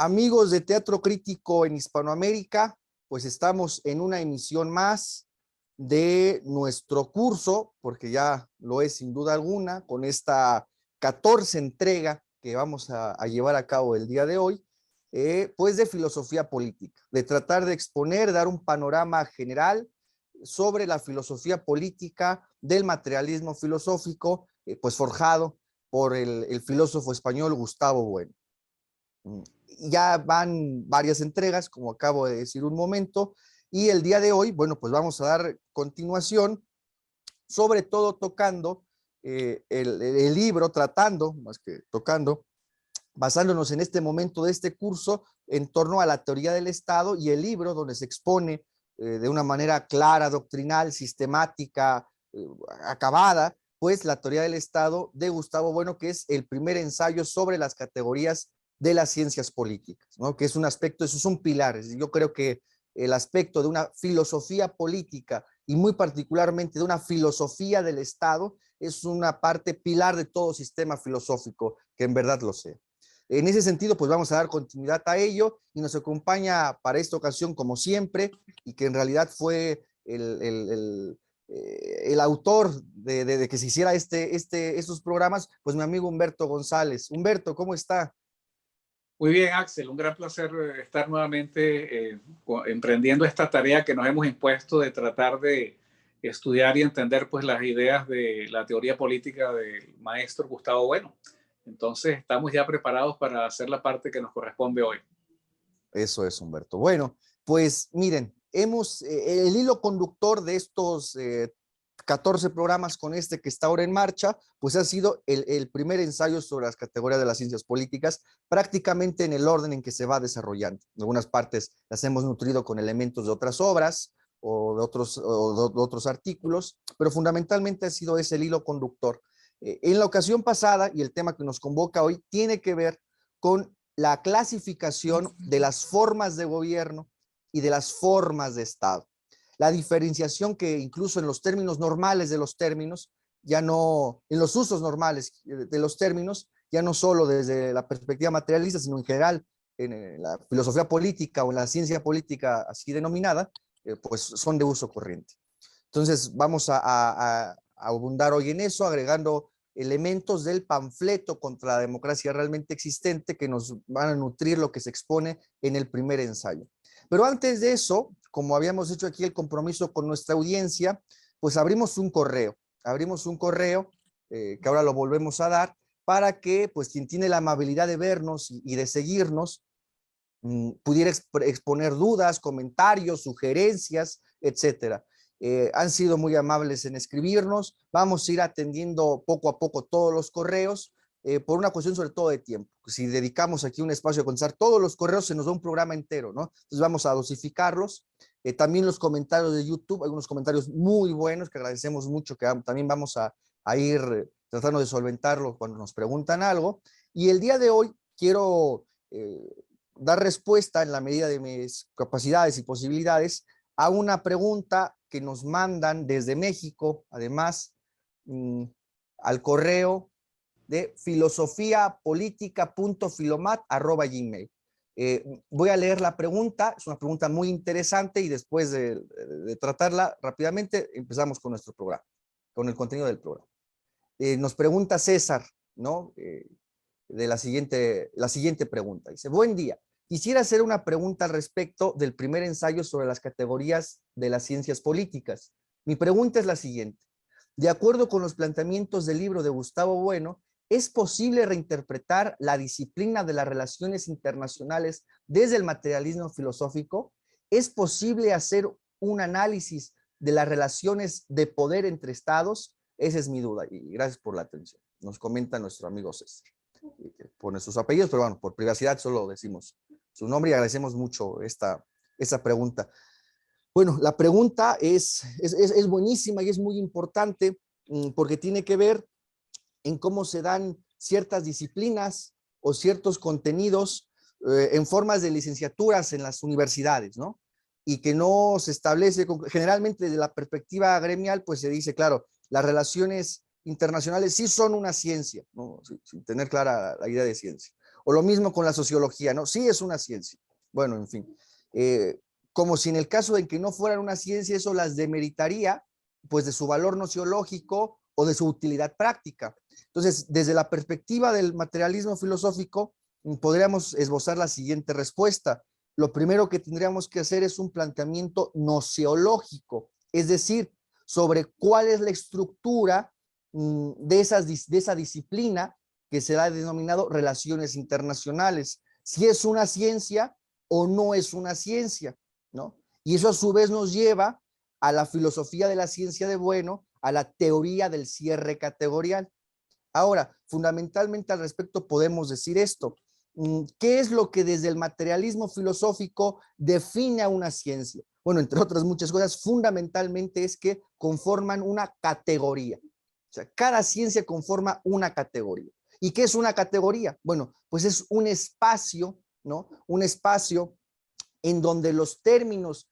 Amigos de Teatro Crítico en Hispanoamérica, pues estamos en una emisión más de nuestro curso, porque ya lo es sin duda alguna, con esta 14 entrega que vamos a llevar a cabo el día de hoy, pues de filosofía política, de tratar de exponer, dar un panorama general sobre la filosofía política del materialismo filosófico, pues forjado por el filósofo español Gustavo Bueno. Ya van varias entregas, como acabo de decir un momento, y el día de hoy, bueno, pues vamos a dar continuación, sobre todo tocando el libro, tratando, más que tocando, basándonos en este momento de este curso en torno a la teoría del Estado y el libro donde se expone de una manera clara, doctrinal, sistemática, acabada, pues la teoría del Estado de Gustavo Bueno, que es el primer ensayo sobre las categorías de las ciencias políticas, ¿no? Que es un aspecto, esos son pilares. Yo creo que el aspecto de una filosofía política y muy particularmente de una filosofía del Estado es una parte pilar de todo sistema filosófico que en verdad lo sea. En ese sentido, pues vamos a dar continuidad a ello y nos acompaña para esta ocasión, como siempre, y que en realidad fue el autor de que se hiciera estos programas, pues mi amigo Humberto González. Humberto, ¿cómo está? Muy bien, Axel, un gran placer estar nuevamente emprendiendo esta tarea que nos hemos impuesto de tratar de estudiar y entender pues las ideas de la teoría política del maestro Gustavo Bueno. Entonces estamos ya preparados para hacer la parte que nos corresponde hoy. Eso es, Humberto. Bueno, pues miren, el hilo conductor de estos 14 programas con este que está ahora en marcha, pues ha sido el primer ensayo sobre las categorías de las ciencias políticas, prácticamente en el orden en que se va desarrollando. En algunas partes las hemos nutrido con elementos de otras obras o de otros artículos, pero fundamentalmente ha sido ese el hilo conductor. En la ocasión pasada, y el tema que nos convoca hoy, tiene que ver con la clasificación de las formas de gobierno y de las formas de Estado. La diferenciación que incluso en los términos normales de los términos, ya no, en los usos normales de los términos, ya no solo desde la perspectiva materialista, sino en general en la filosofía política o en la ciencia política así denominada, pues son de uso corriente. Entonces vamos a abundar hoy en eso, agregando elementos del panfleto contra la democracia realmente existente que nos van a nutrir lo que se expone en el primer ensayo. Pero antes de eso, como habíamos hecho aquí el compromiso con nuestra audiencia, pues abrimos un correo que ahora lo volvemos a dar, para que pues quien tiene la amabilidad de vernos y de seguirnos, pudiera exponer dudas, comentarios, sugerencias, etcétera. Han sido muy amables en escribirnos, vamos a ir atendiendo poco a poco todos los correos, por una cuestión sobre todo de tiempo. Si dedicamos aquí un espacio a contestar todos los correos, se nos da un programa entero, ¿no? Entonces vamos a dosificarlos. También los comentarios de YouTube, algunos comentarios muy buenos que agradecemos mucho, que también vamos a ir tratando de solventarlo cuando nos preguntan algo. Y el día de hoy quiero dar respuesta en la medida de mis capacidades y posibilidades a una pregunta que nos mandan desde México, además, al correo de filosofiapolitica.filomat@gmail. Voy a leer la pregunta, es una pregunta muy interesante y después de tratarla rápidamente empezamos con nuestro programa, con el contenido del programa. Nos pregunta César, ¿no? De la siguiente pregunta. Dice, buen día. Quisiera hacer una pregunta al respecto del primer ensayo sobre las categorías de las ciencias políticas. Mi pregunta es la siguiente. De acuerdo con los planteamientos del libro de Gustavo Bueno, ¿es posible reinterpretar la disciplina de las relaciones internacionales desde el materialismo filosófico? ¿Es posible hacer un análisis de las relaciones de poder entre estados? Esa es mi duda y gracias por la atención. Nos comenta nuestro amigo César. Pone sus apellidos, pero bueno, por privacidad solo decimos su nombre y agradecemos mucho esta pregunta. Bueno, la pregunta es buenísima y es muy importante porque tiene que ver en cómo se dan ciertas disciplinas o ciertos contenidos en formas de licenciaturas en las universidades, ¿no? Y que no se establece, generalmente desde la perspectiva gremial, pues se dice, claro, las relaciones internacionales sí son una ciencia, ¿no? Sin tener clara la idea de ciencia. O lo mismo con la sociología, ¿no? Sí es una ciencia. Bueno, en fin. Como si en el caso de que no fueran una ciencia, eso las demeritaría, pues de su valor nociológico o de su utilidad práctica. Entonces, desde la perspectiva del materialismo filosófico, podríamos esbozar la siguiente respuesta. Lo primero que tendríamos que hacer es un planteamiento nociológico, es decir, sobre cuál es la estructura de esa disciplina que se ha denominado relaciones internacionales, si es una ciencia o no es una ciencia, ¿no? Y eso a su vez nos lleva a la filosofía de la ciencia de bueno, a la teoría del cierre categorial. Ahora, fundamentalmente al respecto podemos decir esto. ¿Qué es lo que desde el materialismo filosófico define a una ciencia? Bueno, entre otras muchas cosas, fundamentalmente es que conforman una categoría. O sea, cada ciencia conforma una categoría. ¿Y qué es una categoría? Bueno, pues es un espacio, ¿no? Un espacio en donde los términos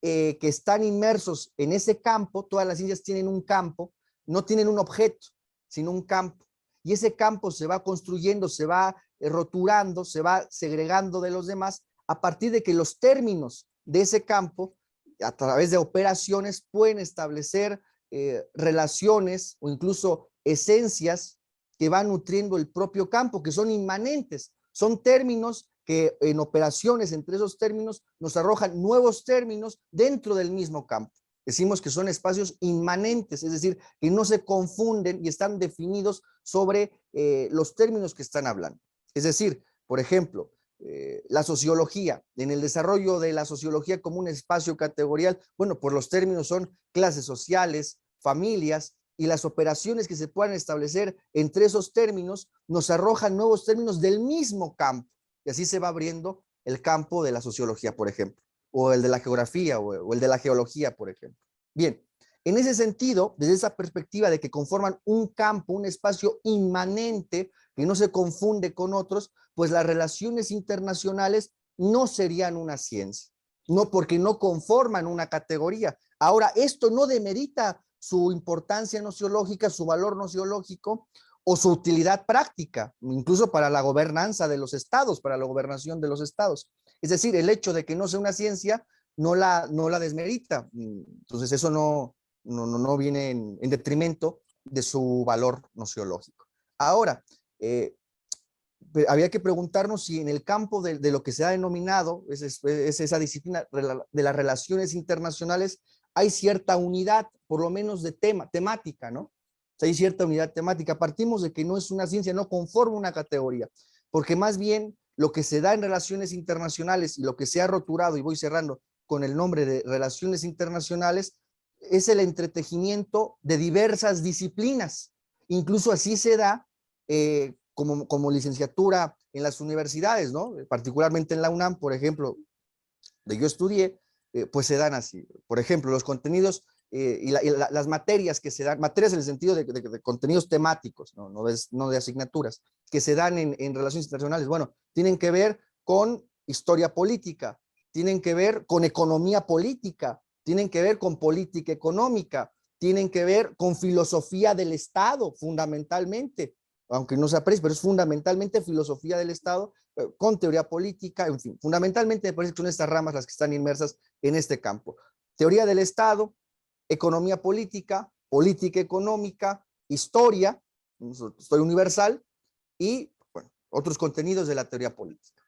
que están inmersos en ese campo, todas las ciencias tienen un campo, no tienen un objeto, sino un campo. Y ese campo se va construyendo, se va roturando, se va segregando de los demás a partir de que los términos de ese campo, a través de operaciones, pueden establecer relaciones o incluso esencias que van nutriendo el propio campo, que son inmanentes, son términos que en operaciones entre esos términos nos arrojan nuevos términos dentro del mismo campo. Decimos que son espacios inmanentes, es decir, que no se confunden y están definidos sobre los términos que están hablando. Es decir, por ejemplo, la sociología, en el desarrollo de la sociología como un espacio categorial, bueno, pues los términos son clases sociales, familias, y las operaciones que se puedan establecer entre esos términos nos arrojan nuevos términos del mismo campo. Y así se va abriendo el campo de la sociología, por ejemplo, o el de la geografía, o el de la geología, por ejemplo. Bien, en ese sentido, desde esa perspectiva de que conforman un campo, un espacio inmanente que no se confunde con otros, pues las relaciones internacionales no serían una ciencia, no porque no conforman una categoría. Ahora, esto no demerita su importancia nociológica, su valor nociológico, o su utilidad práctica, incluso para la gobernanza de los estados, para la gobernación de los estados. Es decir, el hecho de que no sea una ciencia no la desmerita. Entonces eso no viene en detrimento de su valor nociológico. Ahora, había que preguntarnos si en el campo de lo que se ha denominado, es esa disciplina de las relaciones internacionales, hay cierta unidad, por lo menos de temática, ¿no? Hay cierta unidad temática. Partimos de que no es una ciencia, no conforma una categoría, porque más bien lo que se da en relaciones internacionales y lo que se ha roturado, y voy cerrando con el nombre de relaciones internacionales, es el entretejimiento de diversas disciplinas. Incluso así se da como licenciatura en las universidades, ¿no? Particularmente en la UNAM, por ejemplo, donde yo estudié, pues se dan así. Por ejemplo, los contenidos las materias que se dan, materias en el sentido de contenidos temáticos, no de asignaturas, que se dan en relaciones internacionales, bueno, tienen que ver con historia política, tienen que ver con economía política, tienen que ver con política económica, tienen que ver con filosofía del Estado, fundamentalmente, aunque no se aprecie, pero es fundamentalmente filosofía del Estado, con teoría política, en fin, fundamentalmente me parece que son estas ramas las que están inmersas en este campo. Teoría del Estado, economía política, política económica, historia universal y bueno, otros contenidos de la teoría política.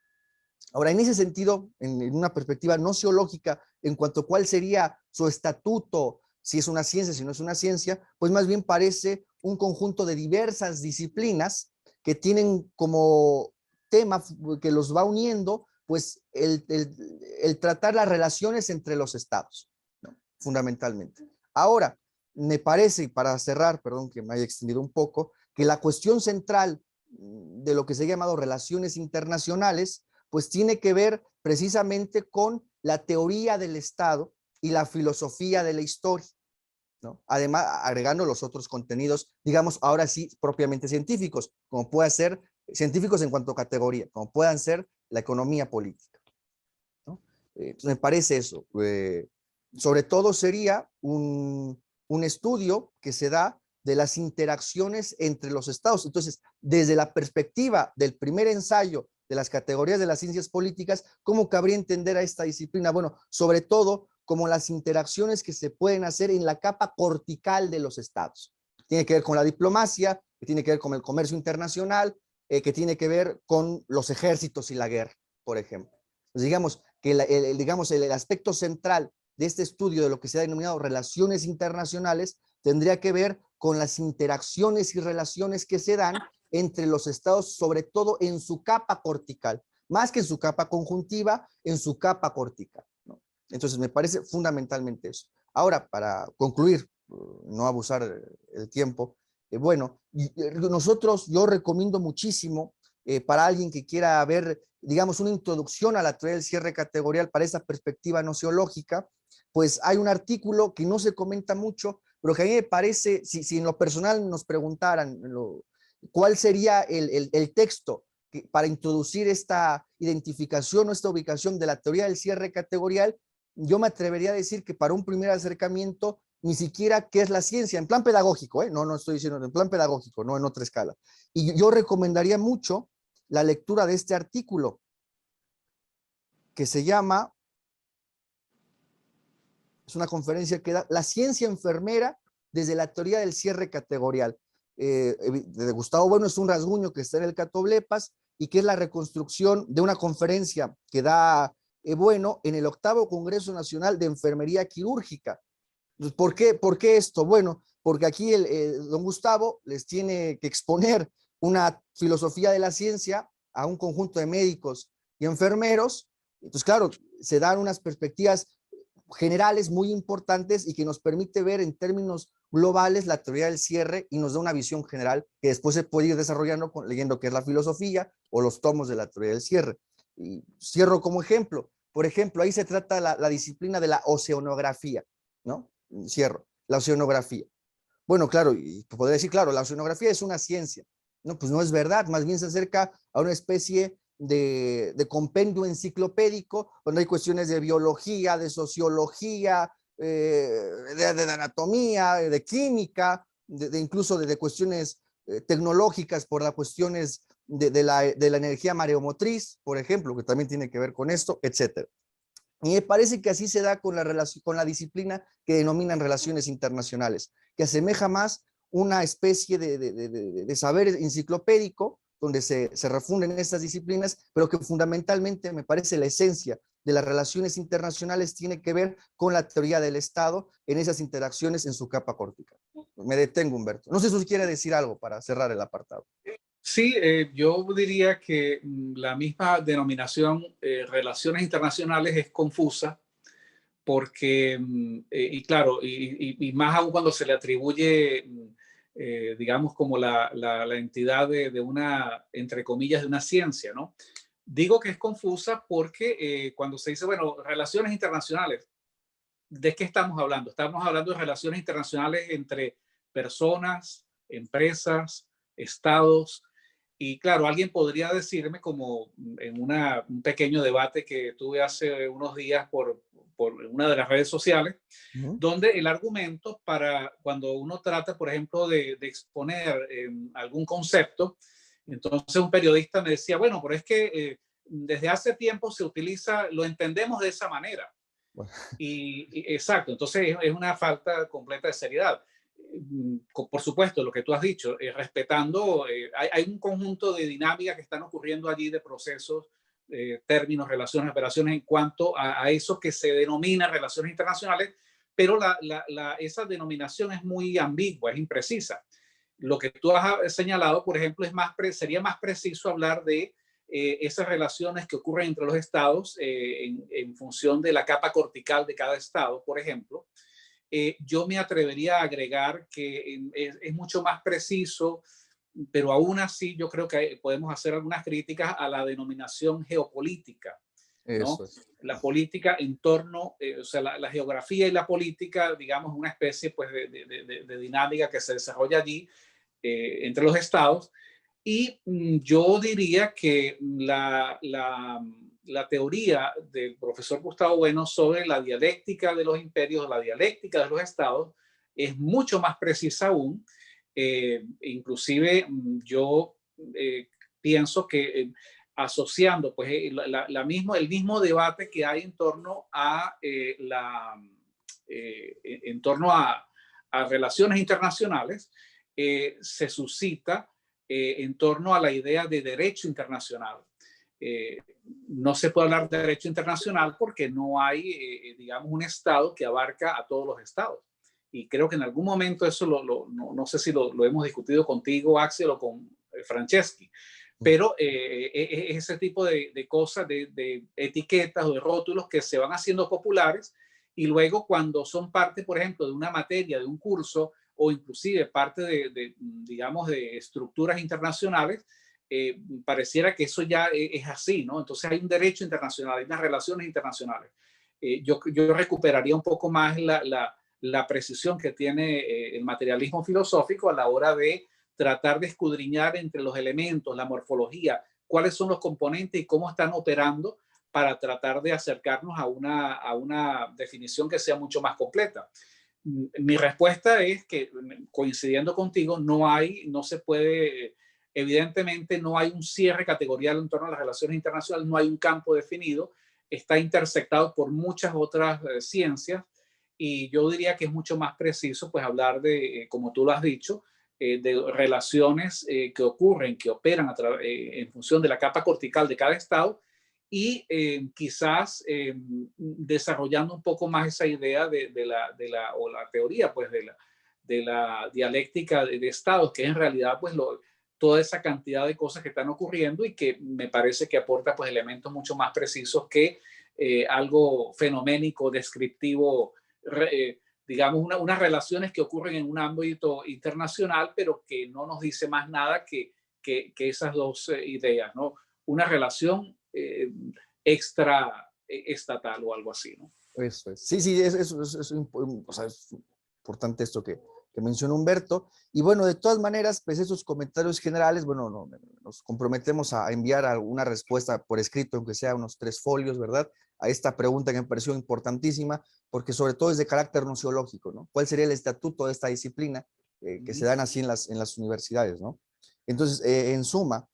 Ahora, en ese sentido, en una perspectiva nociológica, en cuanto a cuál sería su estatuto, si es una ciencia, si no es una ciencia, pues más bien parece un conjunto de diversas disciplinas que tienen como tema que los va uniendo, pues el tratar las relaciones entre los estados, ¿no? Fundamentalmente. Ahora, me parece, para cerrar, perdón que me haya extendido un poco, que la cuestión central de lo que se ha llamado relaciones internacionales, pues tiene que ver precisamente con la teoría del Estado y la filosofía de la historia, ¿no? Además, agregando los otros contenidos, digamos, ahora sí, propiamente científicos, como puedan ser científicos en cuanto a categoría, como puedan ser la economía política, ¿no? Me parece eso. Sobre todo sería un estudio que se da de las interacciones entre los estados. Entonces, desde la perspectiva del primer ensayo de las categorías de las ciencias políticas, ¿cómo cabría entender a esta disciplina? Bueno, sobre todo como las interacciones que se pueden hacer en la capa cortical de los estados. Tiene que ver con la diplomacia, que tiene que ver con el comercio internacional, que tiene que ver con los ejércitos y la guerra, por ejemplo. Entonces, digamos que el aspecto central de este estudio de lo que se ha denominado relaciones internacionales tendría que ver con las interacciones y relaciones que se dan entre los estados, sobre todo en su capa cortical, más que en su capa conjuntiva, en su capa cortical, ¿no? Entonces, me parece fundamentalmente eso. Ahora, para concluir, no abusar el tiempo, bueno, yo recomiendo muchísimo para alguien que quiera ver, digamos, una introducción a la teoría del cierre categorial para esa perspectiva nociológica, pues hay un artículo que no se comenta mucho, pero que a mí me parece, si en lo personal nos preguntaran cuál sería el texto para introducir esta identificación o esta ubicación de la teoría del cierre categorial, yo me atrevería a decir que para un primer acercamiento, ni siquiera qué es la ciencia, en plan pedagógico, no estoy diciendo en plan pedagógico, no en otra escala. Y yo recomendaría mucho la lectura de este artículo que se llama, es una conferencia que da La ciencia enfermera desde la teoría del cierre categorial. De Gustavo Bueno, es un rasguño que está en el Catoblepas y que es la reconstrucción de una conferencia que da Bueno en el 8º Congreso Nacional de Enfermería Quirúrgica. ¿Por qué esto? Bueno, porque aquí don Gustavo les tiene que exponer una filosofía de la ciencia a un conjunto de médicos y enfermeros. Entonces, claro, se dan unas perspectivas generales muy importantes y que nos permite ver en términos globales la teoría del cierre y nos da una visión general que después se puede ir desarrollando leyendo qué es la filosofía o los tomos de la teoría del cierre. Y cierro como ejemplo. Por ejemplo, ahí se trata la disciplina de la oceanografía, ¿no? Cierro, la oceanografía. Bueno, claro, y podría decir, claro, la oceanografía es una ciencia. No, pues no es verdad, más bien se acerca a una especie de compendio enciclopédico, donde hay cuestiones de biología, de sociología, de anatomía, de química, incluso de cuestiones tecnológicas por las cuestiones de la energía mareomotriz, por ejemplo, que también tiene que ver con esto, etcétera. Y me parece que así se da con la disciplina que denominan relaciones internacionales, que asemeja más una especie de saber enciclopédico donde se refunden estas disciplinas, pero que fundamentalmente me parece la esencia de las relaciones internacionales tiene que ver con la teoría del Estado en esas interacciones en su capa cortical. Me detengo, Humberto. No sé si usted quiere decir algo para cerrar el apartado. Sí, yo diría que la misma denominación relaciones internacionales es confusa porque, y claro, y más aún cuando se le atribuye, digamos, como la entidad de una, entre comillas, de una ciencia, ¿no? Digo que es confusa porque cuando se dice, bueno, relaciones internacionales, ¿de qué estamos hablando? Estamos hablando de relaciones internacionales entre personas, empresas, estados. Y claro, alguien podría decirme, como en un pequeño debate que tuve hace unos días por una de las redes sociales, donde el argumento para cuando uno trata, por ejemplo, de exponer algún concepto, entonces un periodista me decía, bueno, pero es que desde hace tiempo se utiliza, lo entendemos de esa manera. Bueno. Exacto, entonces es una falta completa de seriedad. Por supuesto, lo que tú has dicho, respetando, hay un conjunto de dinámicas que están ocurriendo allí, de procesos, términos, relaciones, operaciones en cuanto a eso que se denomina relaciones internacionales, pero esa denominación es muy ambigua, es imprecisa. Lo que tú has señalado, por ejemplo, sería más preciso hablar de esas relaciones que ocurren entre los estados en función de la capa cortical de cada estado, por ejemplo. Yo me atrevería a agregar que es mucho más preciso, pero aún así yo creo que podemos hacer algunas críticas a la denominación geopolítica, ¿no? Eso es. La política en torno, o sea, la geografía y la política, digamos, una especie pues, de dinámica que se desarrolla allí entre los estados. Y yo diría que la teoría del profesor Gustavo Bueno sobre la dialéctica de los imperios, la dialéctica de los estados, es mucho más precisa aún. Inclusive yo pienso que asociando pues el mismo debate que hay en torno a, en torno a relaciones internacionales, se suscita en torno a la idea de derecho internacional. No se puede hablar de derecho internacional porque no hay, digamos, un Estado que abarca a todos los Estados. Y creo que en algún momento eso no sé si lo hemos discutido contigo, Axel, o con Franceschi, pero ese tipo de cosas, de etiquetas o de rótulos que se van haciendo populares y luego cuando son parte, por ejemplo, de una materia, de un curso o inclusive parte digamos, de estructuras internacionales, pareciera que eso ya es así, ¿no? Entonces hay un derecho internacional, hay unas relaciones internacionales. Yo recuperaría un poco más la precisión que tiene el materialismo filosófico a la hora de tratar de escudriñar entre los elementos, la morfología, cuáles son los componentes y cómo están operando para tratar de acercarnos a una definición que sea mucho más completa. Mi respuesta es que, coincidiendo contigo, no se puede, evidentemente no hay un cierre categorial en torno a las relaciones internacionales, no hay un campo definido, está intersectado por muchas otras ciencias y yo diría que es mucho más preciso pues hablar de, como tú lo has dicho, de relaciones que ocurren, que operan en función de la capa cortical de cada estado y quizás desarrollando un poco más esa idea o la teoría pues de la dialéctica de estados, que es en realidad pues toda esa cantidad de cosas que están ocurriendo y que me parece que aporta pues elementos mucho más precisos que algo fenoménico, descriptivo, digamos, unas relaciones que ocurren en un ámbito internacional, pero que no nos dice más nada que esas dos ideas, ¿no? Una relación extra estatal o algo así, ¿no? Eso es. Sí, sí, o sea, es importante esto que mencionó Humberto. Y bueno, de todas maneras, pues esos comentarios generales, bueno, nos comprometemos a enviar alguna respuesta por escrito, aunque sea unos 3 folios, ¿verdad? A esta pregunta que me pareció importantísima, porque sobre todo es de carácter nociológico, ¿no? ¿Cuál sería el estatuto de esta disciplina que se dan así en las universidades, ¿no? Entonces, en suma,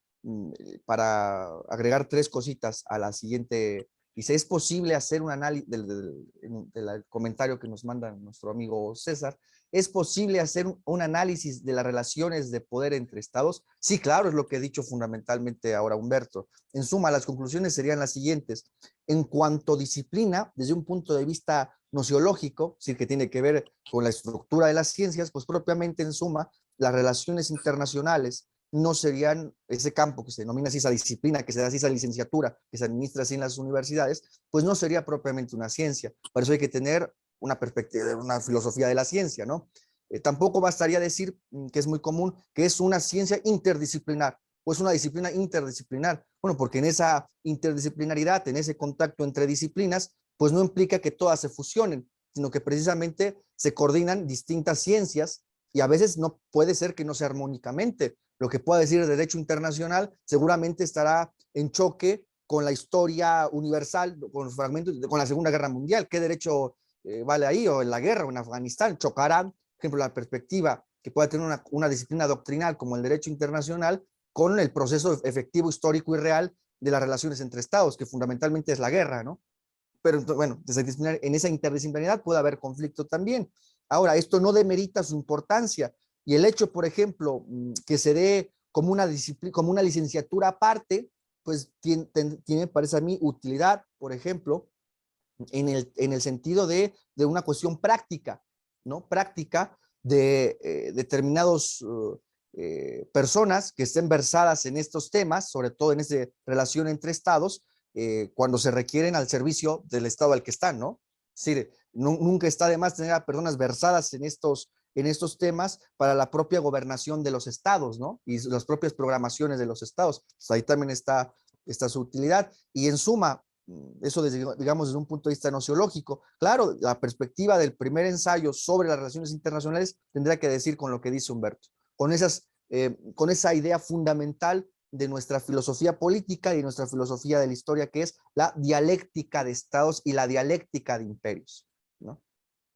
para agregar 3 cositas a la siguiente. Dice, ¿es posible hacer un análisis del comentario que nos manda nuestro amigo César? ¿Es posible hacer un análisis de las relaciones de poder entre estados? Sí, claro, es lo que he dicho fundamentalmente ahora Humberto. En suma, las conclusiones serían las siguientes. En cuanto a disciplina, desde un punto de vista nociológico, es decir, que tiene que ver con la estructura de las ciencias, pues propiamente en suma, las relaciones internacionales no serían ese campo que se denomina así, esa disciplina, que se da así, esa licenciatura, que se administra así en las universidades, pues no sería propiamente una ciencia. Por eso hay que tener una perspectiva, una filosofía de la ciencia, ¿no? Tampoco bastaría decir, que es muy común, que es una ciencia interdisciplinar, o es una disciplina interdisciplinar. Bueno, porque en esa interdisciplinaridad, en ese contacto entre disciplinas, pues no implica que todas se fusionen, sino que precisamente se coordinan distintas ciencias y a veces no puede ser que no sea armónicamente. Lo que pueda decir el derecho internacional seguramente estará en choque con la historia universal, con los fragmentos, con la Segunda Guerra Mundial. ¿Qué derecho vale ahí? O en la guerra, o en Afganistán, chocarán, por ejemplo, la perspectiva que pueda tener una disciplina doctrinal como el derecho internacional con el proceso efectivo, histórico y real de las relaciones entre estados, que fundamentalmente es la guerra, ¿no? Pero bueno, en esa interdisciplinaridad puede haber conflicto también. Ahora, esto no demerita su importancia. Y el hecho, por ejemplo, que se dé como una disciplina, como una licenciatura aparte, pues tiene, parece a mí, utilidad, por ejemplo, en el sentido de una cuestión práctica, ¿no? Práctica de determinados personas que estén versadas en estos temas, sobre todo en esa relación entre estados, cuando se requieren al servicio del estado al que están, ¿no? Es decir, nunca está de más tener a personas versadas en estos temas para la propia gobernación de los estados, ¿no? Y las propias programaciones de los estados. Pues ahí también está su utilidad. Y en suma, eso digamos desde un punto de vista nociológico, claro, la perspectiva del primer ensayo sobre las relaciones internacionales tendría que decir con lo que dice Humberto, con esa idea fundamental de nuestra filosofía política y de nuestra filosofía de la historia, que es la dialéctica de estados y la dialéctica de imperios, ¿no?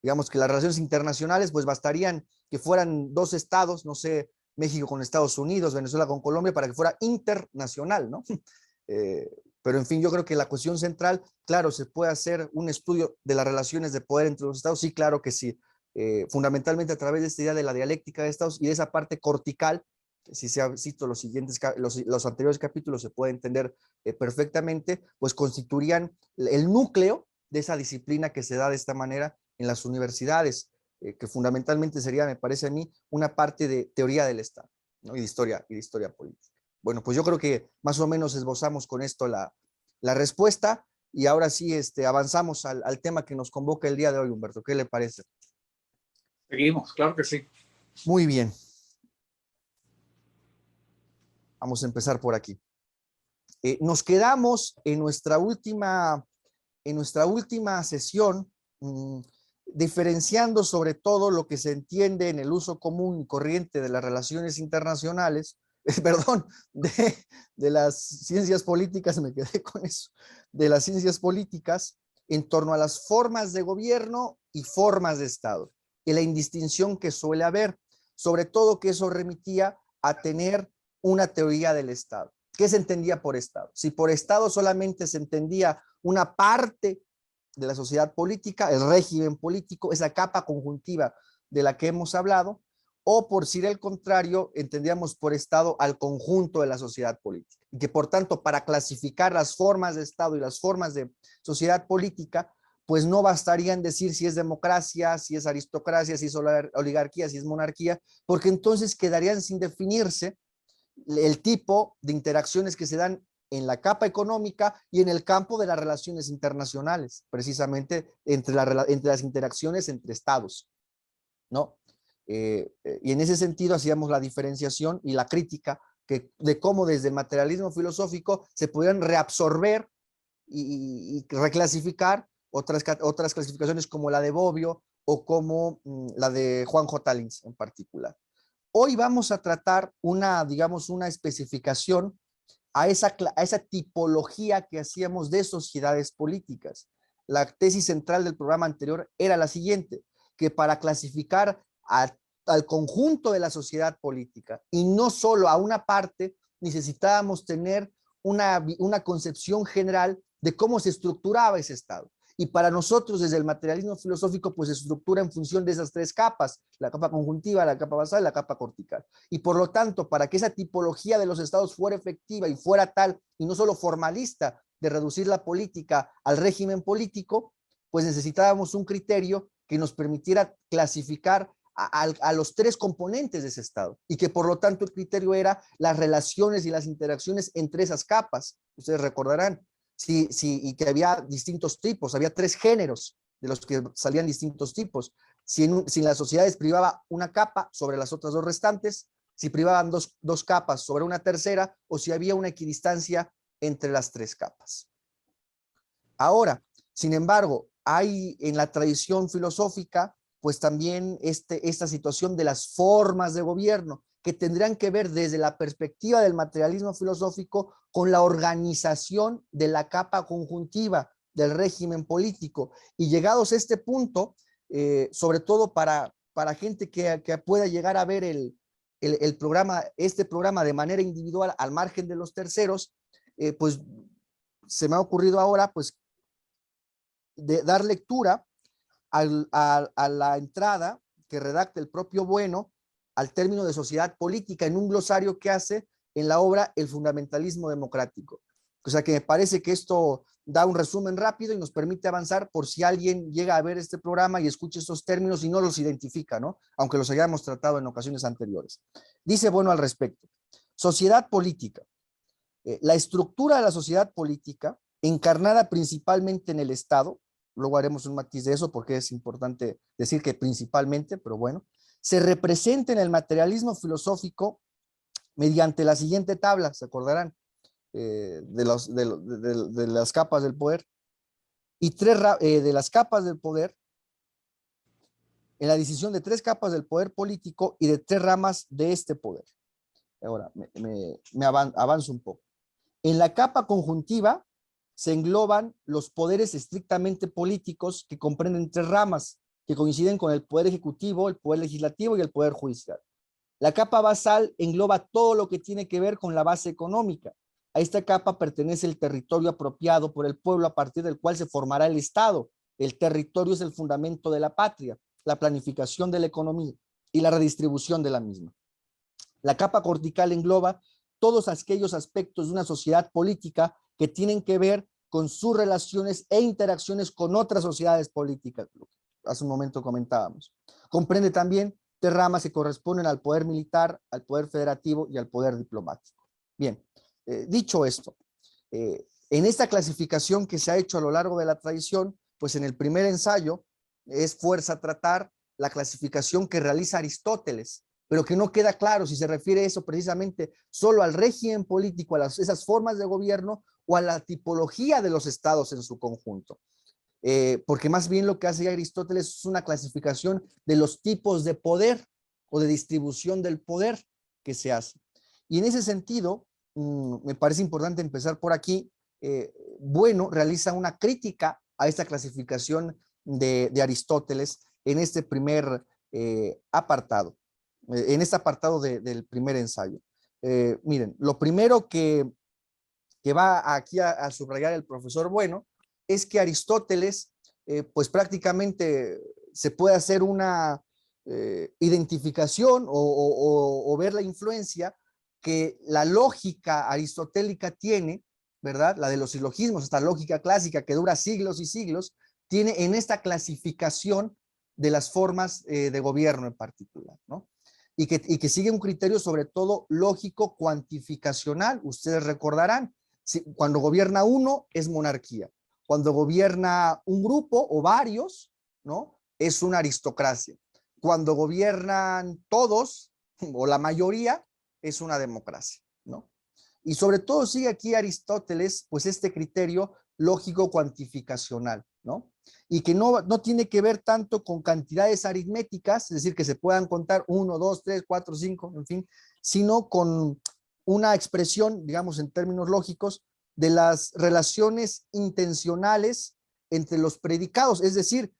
Digamos que las relaciones internacionales, pues bastarían que fueran 2 estados, no sé, México con Estados Unidos, Venezuela con Colombia, para que fuera internacional, ¿no? Pero en fin, yo creo que la cuestión central, claro, se puede hacer un estudio de las relaciones de poder entre los estados, sí, claro que sí, fundamentalmente a través de esta idea de la dialéctica de estados y de esa parte cortical, si se ha visto los anteriores capítulos, se puede entender perfectamente, pues constituirían el núcleo de esa disciplina que se da de esta manera en las universidades, que fundamentalmente sería, me parece a mí, una parte de teoría del Estado, ¿no? Y de historia política. Bueno, pues yo creo que más o menos esbozamos con esto la respuesta y ahora sí avanzamos al tema que nos convoca el día de hoy, Humberto. ¿Qué le parece? Seguimos, claro que sí. Muy bien. Vamos a empezar por aquí. Nos quedamos en nuestra última sesión diferenciando sobre todo lo que se entiende en el uso común y corriente de las relaciones internacionales, perdón, de las ciencias políticas, me quedé con eso, de las ciencias políticas en torno a las formas de gobierno y formas de Estado, y la indistinción que suele haber, sobre todo que eso remitía a tener una teoría del Estado. ¿Qué se entendía por Estado? Si por Estado solamente se entendía una parte de la sociedad política, el régimen político, esa capa conjuntiva de la que hemos hablado, o por si era el contrario, entendíamos por Estado al conjunto de la sociedad política. Y que por tanto, para clasificar las formas de Estado y las formas de sociedad política, pues no bastaría en decir si es democracia, si es aristocracia, si es oligarquía, si es monarquía, porque entonces quedarían sin definirse el tipo de interacciones que se dan en la capa económica y en el campo de las relaciones internacionales, precisamente entre las interacciones entre estados, ¿no? Y en ese sentido hacíamos la diferenciación y la crítica de cómo desde el materialismo filosófico se podían reabsorber y reclasificar otras clasificaciones como la de Bobbio o como la de Juan J. Linz en particular. Hoy vamos a tratar digamos, una especificación a esa tipología que hacíamos de sociedades políticas. La tesis central del programa anterior era la siguiente, que para clasificar al conjunto de la sociedad política y no solo a una parte, necesitábamos tener una concepción general de cómo se estructuraba ese Estado. Y para nosotros, desde el materialismo filosófico, pues se estructura en función de esas tres capas, la capa conjuntiva, la capa basal y la capa cortical. Y por lo tanto, para que esa tipología de los estados fuera efectiva y fuera tal, y no solo formalista, de reducir la política al régimen político, pues necesitábamos un criterio que nos permitiera clasificar a los tres componentes de ese estado, y que por lo tanto el criterio era las relaciones y las interacciones entre esas capas. Ustedes recordarán, y que había distintos tipos, había tres géneros de los que salían distintos tipos. Si en las sociedades privaba una capa sobre las otras dos restantes, si privaban dos capas sobre una tercera, o si había una equidistancia entre las tres capas. Ahora, sin embargo, hay en la tradición filosófica, pues también esta situación de las formas de gobierno, que tendrían que ver desde la perspectiva del materialismo filosófico con la organización de la capa conjuntiva del régimen político. Y llegados a este punto, sobre todo para gente que pueda llegar a ver este programa de manera individual al margen de los terceros, pues se me ha ocurrido ahora pues de dar lectura a la entrada que redacta el propio Bueno al término de sociedad política en un glosario que hace en la obra El fundamentalismo democrático. O sea que me parece que esto da un resumen rápido y nos permite avanzar por si alguien llega a ver este programa y escucha estos términos y no los identifica, ¿no? Aunque los hayamos tratado en ocasiones anteriores. Dice Bueno al respecto: sociedad política. La estructura de la sociedad política, encarnada principalmente en el Estado, luego haremos un matiz de eso porque es importante decir que principalmente, pero bueno, se representa en el materialismo filosófico mediante la siguiente tabla, se acordarán, de las capas del poder, y de las capas del poder, en la decisión de tres capas del poder político y de tres ramas de este poder. Ahora, avanzo un poco. En la capa conjuntiva se engloban los poderes estrictamente políticos que comprenden tres ramas que coinciden con el poder ejecutivo, el poder legislativo y el poder judicial. La capa basal engloba todo lo que tiene que ver con la base económica. A esta capa pertenece el territorio apropiado por el pueblo a partir del cual se formará el Estado. El territorio es el fundamento de la patria, la planificación de la economía y la redistribución de la misma. La capa cortical engloba todos aquellos aspectos de una sociedad política que tienen que ver con sus relaciones e interacciones con otras sociedades políticas, lo que hace un momento comentábamos. Comprende también tres ramas que corresponden al poder militar, al poder federativo y al poder diplomático. Bien, dicho esto, en esta clasificación que se ha hecho a lo largo de la tradición, pues en el primer ensayo es fuerza tratar la clasificación que realiza Aristóteles, pero que no queda claro si se refiere eso precisamente solo al régimen político, a esas formas de gobierno o a la tipología de los estados en su conjunto. Porque más bien lo que hace Aristóteles es una clasificación de los tipos de poder o de distribución del poder que se hace. Y en ese sentido, me parece importante empezar por aquí. Bueno, realiza una crítica a esta clasificación de Aristóteles en este primer apartado, en este apartado del primer ensayo. Miren, lo primero que va aquí a subrayar el profesor Bueno es que Aristóteles, pues prácticamente se puede hacer una identificación o ver la influencia que la lógica aristotélica tiene, ¿verdad? La de los silogismos, esta lógica clásica que dura siglos y siglos, tiene en esta clasificación de las formas de gobierno en particular, ¿no? Y que sigue un criterio sobre todo lógico cuantificacional. Ustedes recordarán, cuando gobierna uno es monarquía, cuando gobierna un grupo o varios, ¿no? Es una aristocracia. Cuando gobiernan todos o la mayoría es una democracia, ¿no? Y sobre todo sigue aquí Aristóteles, pues este criterio lógico cuantificacional, ¿no? Y que no tiene que ver tanto con cantidades aritméticas, es decir, que se puedan contar 1, 2, 3, 4, 5, en fin, sino con una expresión, digamos, en términos lógicos, de las relaciones intencionales entre los predicados. Es decir,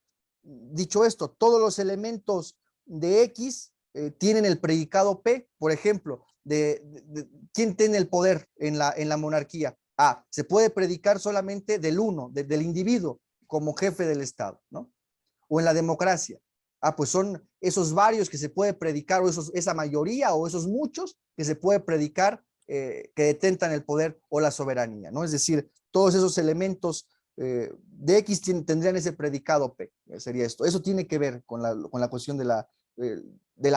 dicho esto, todos los elementos de X tienen el predicado P, por ejemplo, ¿quién tiene el poder en la monarquía? Se puede predicar solamente del uno, del individuo, como jefe del Estado, ¿no? O en la democracia. Pues son esos varios que se puede predicar, o esa mayoría, o esos muchos que se puede predicar que detentan el poder o la soberanía, ¿no? Es decir, todos esos elementos de X tendrían ese predicado P, sería esto. Eso tiene que ver con la cuestión de la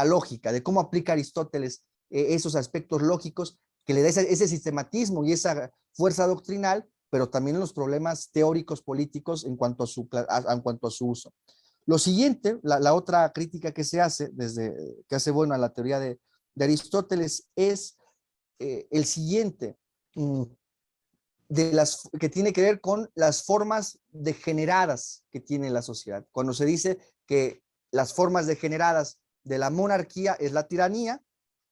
lógica, de cómo aplica Aristóteles esos aspectos lógicos que le da ese sistematismo y esa fuerza doctrinal, pero también en los problemas teóricos políticos en cuanto a su uso. Lo siguiente, la otra crítica que se hace, que hace bueno a la teoría de Aristóteles, es el siguiente, que tiene que ver con las formas degeneradas que tiene la sociedad. Cuando se dice que las formas degeneradas de la monarquía es la tiranía,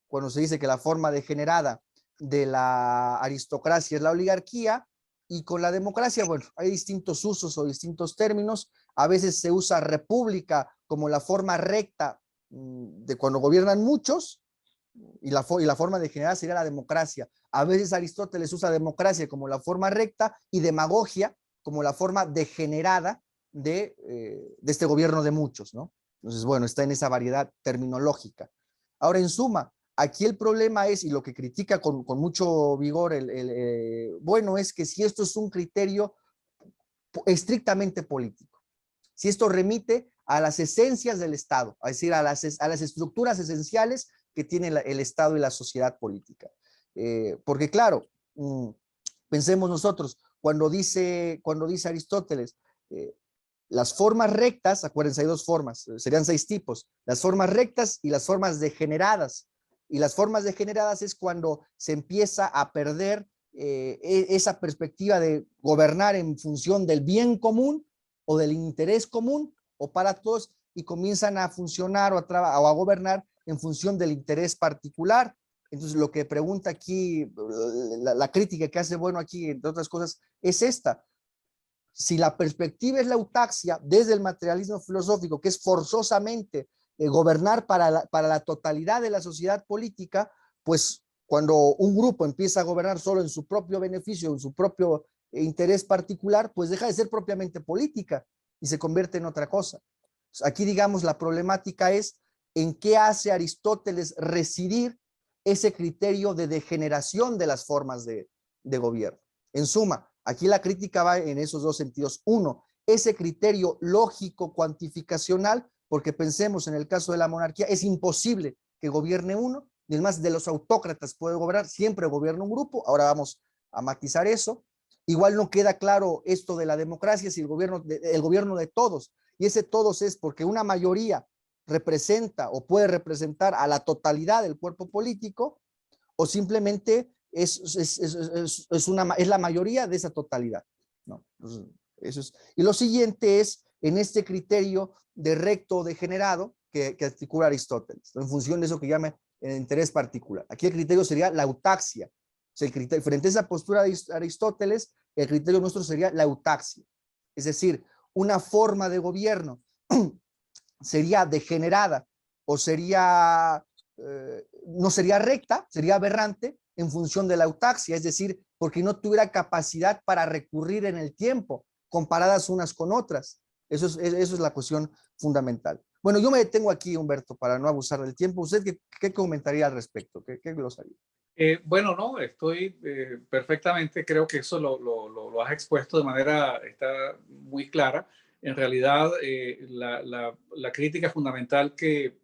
cuando se dice que la forma degenerada de la aristocracia es la oligarquía, y con la democracia, bueno, hay distintos usos o distintos términos. A veces se usa república como la forma recta de cuando gobiernan muchos, y la forma degenerada sería la democracia. A veces Aristóteles usa democracia como la forma recta y demagogia como la forma degenerada de este gobierno de muchos, ¿no? Entonces, bueno, está en esa variedad terminológica. Ahora, en suma, aquí el problema es, y lo que critica con mucho vigor bueno, es que si esto es un criterio estrictamente político, si esto remite a las esencias del Estado, es decir, a las estructuras esenciales que tiene el Estado y la sociedad política. Porque claro, pensemos nosotros, cuando dice Aristóteles, las formas rectas, acuérdense, hay dos formas, serían 6 tipos, las formas rectas y las formas degeneradas. Y las formas degeneradas es cuando se empieza a perder esa perspectiva de gobernar en función del bien común o del interés común o para todos, y comienzan a funcionar o a gobernar en función del interés particular. Entonces, lo que pregunta aquí, la crítica que hace bueno aquí, entre otras cosas, es esta. Si la perspectiva es la autaxia desde el materialismo filosófico, que es forzosamente gobernar para la totalidad de la sociedad política, pues cuando un grupo empieza a gobernar solo en su propio beneficio, en su propio interés particular, pues deja de ser propiamente política y se convierte en otra cosa. Aquí, digamos, la problemática es en qué hace Aristóteles residir ese criterio de degeneración de las formas de gobierno. En suma, aquí la crítica va en esos dos sentidos. Uno, ese criterio lógico cuantificacional, porque pensemos en el caso de la monarquía, es imposible que gobierne uno, y además de los autócratas puede gobernar, siempre gobierna un grupo. Ahora vamos a matizar eso. Igual no queda claro esto de la democracia, si el gobierno de todos, y ese todos es porque una mayoría representa o puede representar a la totalidad del cuerpo político, o simplemente es la mayoría de esa totalidad, ¿no? Entonces, eso es. Y lo siguiente es en este criterio de recto degenerado que articula Aristóteles, en función de eso que llama el interés particular. Aquí el criterio sería la eutaxia. O sea, el criterio, frente a esa postura de Aristóteles, el criterio nuestro sería la eutaxia. Es decir, una forma de gobierno sería degenerada o sería, no sería recta, sería aberrante en función de la eutaxia, es decir, porque no tuviera capacidad para recurrir en el tiempo, comparadas unas con otras. Eso es la cuestión fundamental. Bueno, yo me detengo aquí, Humberto, para no abusar del tiempo. ¿Usted qué comentaría al respecto? ¿Qué glosaría? Bueno, no, estoy perfectamente, creo que eso lo has expuesto de manera está muy clara. En realidad, la crítica fundamental que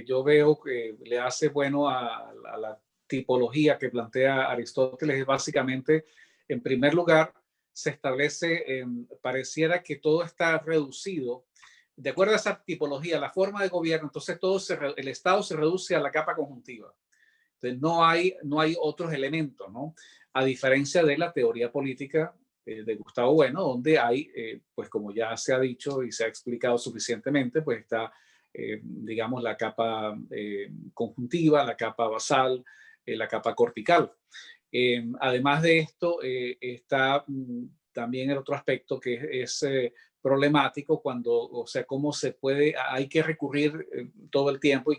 yo veo que le hace bueno a la tipología que plantea Aristóteles es básicamente, en primer lugar, se establece, pareciera que todo está reducido. De acuerdo a esa tipología, la forma de gobierno, entonces el Estado se reduce a la capa conjuntiva. Entonces, no hay otros elementos, ¿no? A diferencia de la teoría política de Gustavo Bueno, donde hay, pues como ya se ha dicho y se ha explicado suficientemente, pues está, digamos, la capa conjuntiva, la capa basal, la capa cortical. Además de esto, está también el otro aspecto que es problemático cuando, o sea, cómo se puede, hay que recurrir todo el tiempo y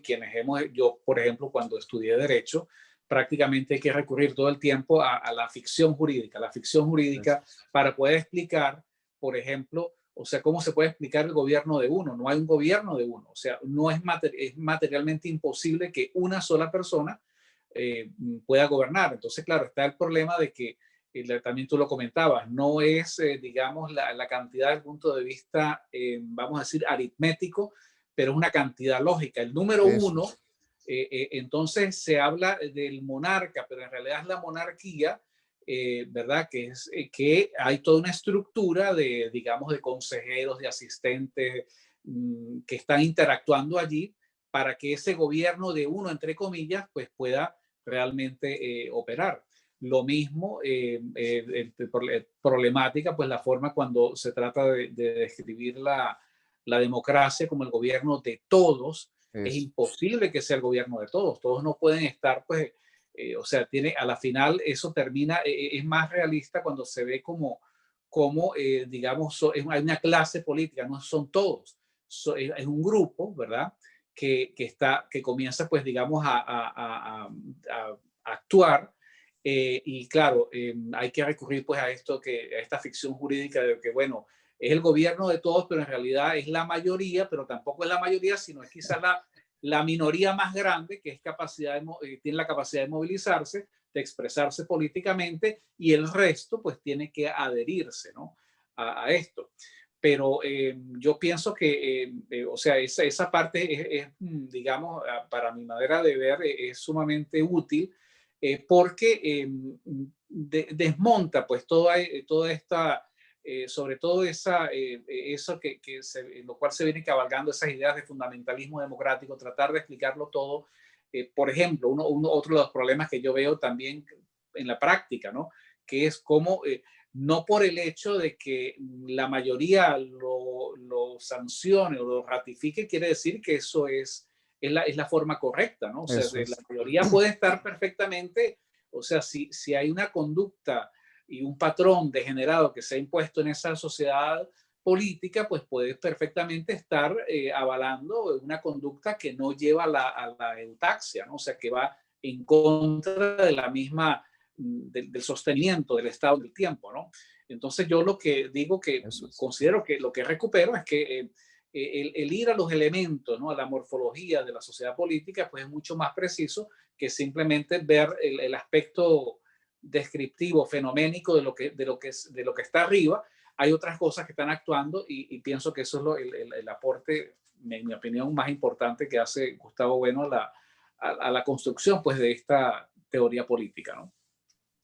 yo, por ejemplo, cuando estudié Derecho, prácticamente hay que recurrir todo el tiempo a la ficción jurídica para poder explicar, por ejemplo, o sea, cómo se puede explicar el gobierno de uno. No hay un gobierno de uno, o sea, no es, es materialmente imposible que una sola persona pueda gobernar. Entonces, claro, está el problema de que también tú lo comentabas, no es, digamos, la cantidad desde el punto de vista, vamos a decir, aritmético, pero es una cantidad lógica. El número uno, entonces se habla del monarca, pero en realidad es la monarquía, ¿verdad? Que hay toda una estructura de, digamos, de consejeros, de asistentes que están interactuando allí para que ese gobierno de uno, entre comillas, pues pueda realmente operar. Lo mismo, problemática, pues la forma cuando se trata de describir la democracia como el gobierno de todos, es imposible que sea el gobierno de todos. Todos no pueden estar, pues, o sea, a la final eso termina, es más realista cuando se ve como digamos, hay una clase política, no son todos, es un grupo, ¿verdad? Que comienza, pues, digamos, a actuar. Y claro, hay que recurrir pues a esta ficción jurídica de que, bueno, es el gobierno de todos, pero en realidad es la mayoría, pero tampoco es la mayoría, sino es quizás la minoría más grande que es tiene la capacidad de movilizarse, de expresarse políticamente, y el resto pues tiene que adherirse, ¿no? a esto. Pero yo pienso que, o sea, esa parte digamos, para mi manera de ver, es sumamente útil porque desmonta pues toda esta, sobre todo eso en lo cual se viene cabalgando esas ideas de fundamentalismo democrático, tratar de explicarlo todo. Por ejemplo, otro de los problemas que yo veo también en la práctica, ¿no? Que es cómo no por el hecho de que la mayoría lo sancione o lo ratifique, quiere decir que eso es la forma correcta, ¿no? O sea, la mayoría puede estar perfectamente, o sea, si hay una conducta y un patrón degenerado que se ha impuesto en esa sociedad política, pues puede perfectamente estar avalando una conducta que no lleva a la eutaxia, ¿no? O sea, que va en contra de la misma, del sostenimiento del estado del tiempo, ¿no? Entonces yo lo que digo que considero que lo que recupero es que el ir a los elementos, ¿no? A la morfología de la sociedad política, pues es mucho más preciso que simplemente ver el aspecto descriptivo, fenoménico de lo que está arriba. Hay otras cosas que están actuando y pienso que eso es el aporte, en mi opinión, más importante que hace Gustavo Bueno a la construcción, pues, de esta teoría política, ¿no?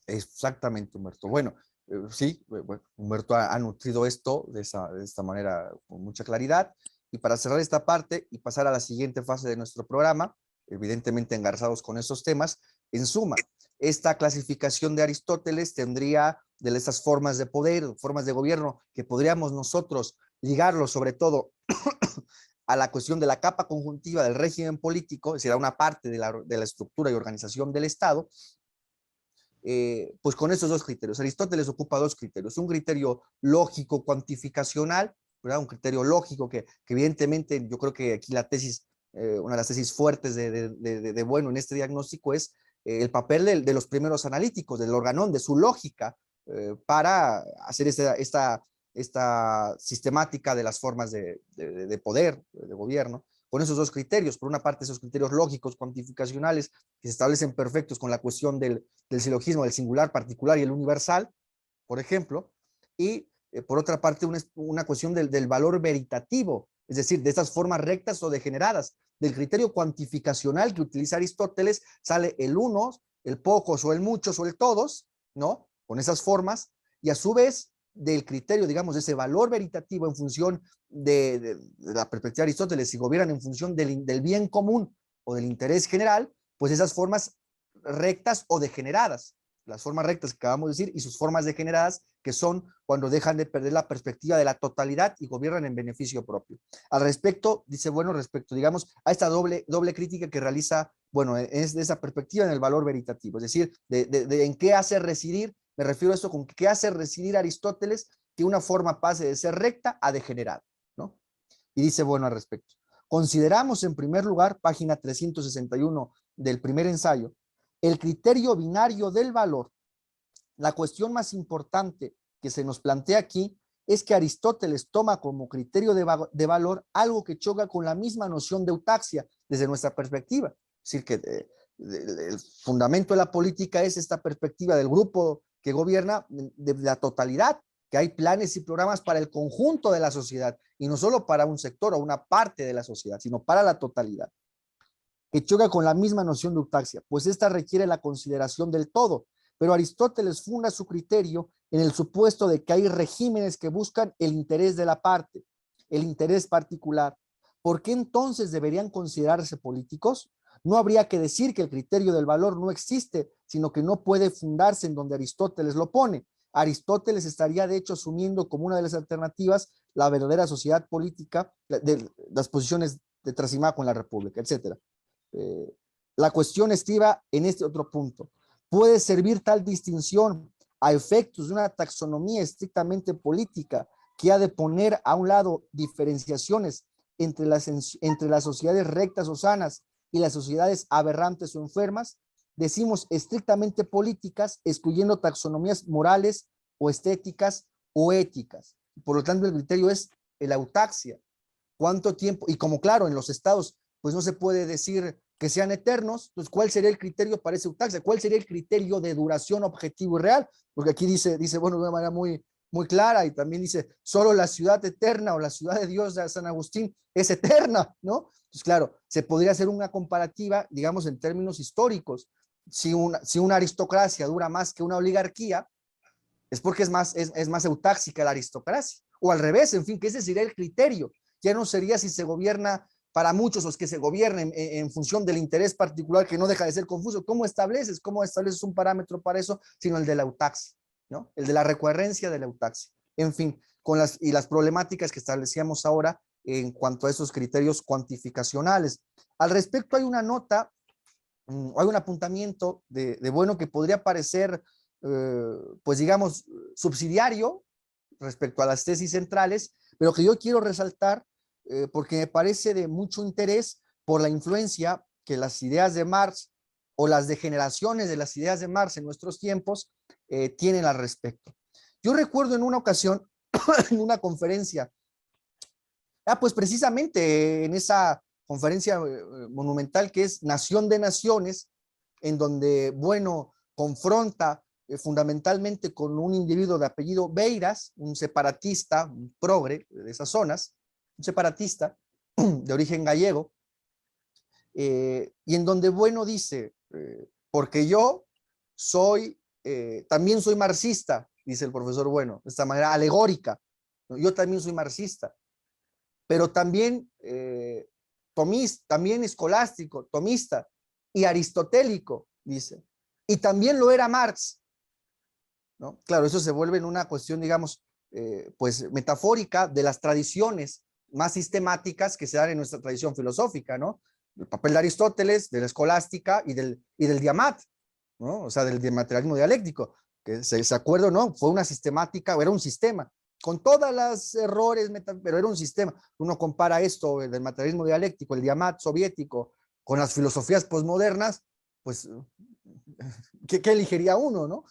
Exactamente, Humberto. Bueno, sí, bueno, Humberto ha nutrido esto de esta manera con mucha claridad. Y para cerrar esta parte y pasar a la siguiente fase de nuestro programa, evidentemente engarzados con esos temas, en suma, esta clasificación de Aristóteles tendría de estas formas de poder, formas de gobierno, que podríamos nosotros ligarlo sobre todo a la cuestión de la capa conjuntiva del régimen político, es decir, a una parte de la estructura y organización del Estado, pues con esos dos criterios. Aristóteles ocupa dos criterios, un criterio lógico cuantificacional, ¿verdad? Un criterio lógico que evidentemente yo creo que aquí la tesis, una de las tesis fuertes de Bueno en este diagnóstico es el papel de los primeros analíticos, del organón, de su lógica, para hacer esta sistemática de las formas de poder, de gobierno, con esos dos criterios. Por una parte, esos criterios lógicos, cuantificacionales, que se establecen perfectos con la cuestión del silogismo, del singular, particular y el universal, por ejemplo, y por otra parte, una cuestión del valor veritativo, es decir, de estas formas rectas o degeneradas. Del criterio cuantificacional que utiliza Aristóteles sale el unos, el pocos o el muchos o el todos, ¿no? Con esas formas, y a su vez del criterio, digamos, de ese valor veritativo en función de la perspectiva de Aristóteles, si gobiernan en función del bien común o del interés general, pues esas formas rectas o degeneradas, las formas rectas que acabamos de decir y sus formas degeneradas, que son cuando dejan de perder la perspectiva de la totalidad y gobiernan en beneficio propio. Al respecto, dice Bueno, respecto, digamos, a esta doble crítica que realiza, bueno, es de esa perspectiva en el valor veritativo, es decir, de en qué hace residir, me refiero a esto con qué hace residir Aristóteles que una forma pase de ser recta a degenerada, ¿no? Y dice Bueno al respecto. Consideramos en primer lugar, página 361 del primer ensayo, el criterio binario del valor. La cuestión más importante que se nos plantea aquí es que Aristóteles toma como criterio de valor algo que choca con la misma noción de eutaxia desde nuestra perspectiva. Es decir, que el fundamento de la política es esta perspectiva del grupo que gobierna, de la totalidad, que hay planes y programas para el conjunto de la sociedad y no solo para un sector o una parte de la sociedad, sino para la totalidad, que choca con la misma noción de eutaxia, pues esta requiere la consideración del todo, pero Aristóteles funda su criterio en el supuesto de que hay regímenes que buscan el interés de la parte, el interés particular. ¿Por qué entonces deberían considerarse políticos? No habría que decir que el criterio del valor no existe, sino que no puede fundarse en donde Aristóteles lo pone. Aristóteles estaría de hecho asumiendo como una de las alternativas la verdadera sociedad política, de las posiciones de Trasimaco en la República, etc. La cuestión estriba en este otro punto. ¿Puede servir tal distinción a efectos de una taxonomía estrictamente política que ha de poner a un lado diferenciaciones entre las sociedades rectas o sanas y las sociedades aberrantes o enfermas? Decimos estrictamente políticas, excluyendo taxonomías morales o estéticas o éticas. Por lo tanto, el criterio es la eutaxia. ¿Cuánto tiempo? Y como claro, en los estados, pues no se puede decir que sean eternos, pues ¿cuál sería el criterio para esa eutaxia? ¿Cuál sería el criterio de duración objetivo y real? Porque aquí dice bueno, de una manera muy clara, y también dice, solo la ciudad eterna o la ciudad de Dios de San Agustín es eterna, ¿no? Pues claro, se podría hacer una comparativa, digamos, en términos históricos. Si una aristocracia dura más que una oligarquía, es porque es más eutáxica la aristocracia. O al revés, en fin, que ese sería el criterio. Ya no sería si se gobierna para muchos los que se gobiernen en función del interés particular, que no deja de ser confuso. ¿Cómo estableces un parámetro para eso? Sino el de la eutaxia, ¿no? El de la recurrencia de la eutaxia. En fin, las problemáticas que establecíamos ahora en cuanto a esos criterios cuantificacionales. Al respecto hay una nota, hay un apuntamiento de Bueno que podría parecer, pues digamos, subsidiario respecto a las tesis centrales, pero que yo quiero resaltar porque me parece de mucho interés por la influencia que las ideas de Marx o las degeneraciones de las ideas de Marx en nuestros tiempos tienen al respecto. Yo recuerdo en una ocasión, en una conferencia, pues precisamente en esa conferencia monumental que es Nación de Naciones, en donde, bueno, confronta fundamentalmente con un individuo de apellido Beiras, un separatista, un progre de esas zonas, un separatista de origen gallego, y en donde, bueno, dice, porque yo soy, también soy marxista, dice el profesor Bueno, de esta manera alegórica, ¿no? Yo también soy marxista, pero también tomista, también escolástico, tomista y aristotélico, dice, y también lo era Marx, ¿no? Claro, eso se vuelve en una cuestión, digamos, pues metafórica de las tradiciones más sistemáticas que se dan en nuestra tradición filosófica, ¿no? El papel de Aristóteles, de la escolástica y del diamat, ¿no? O sea, del materialismo dialéctico, que se acuerda, ¿no? Fue una sistemática, era un sistema, con todas las errores, pero era un sistema. Uno compara esto del materialismo dialéctico, el diamat soviético, con las filosofías posmodernas, pues, ¿qué elegiría uno, no?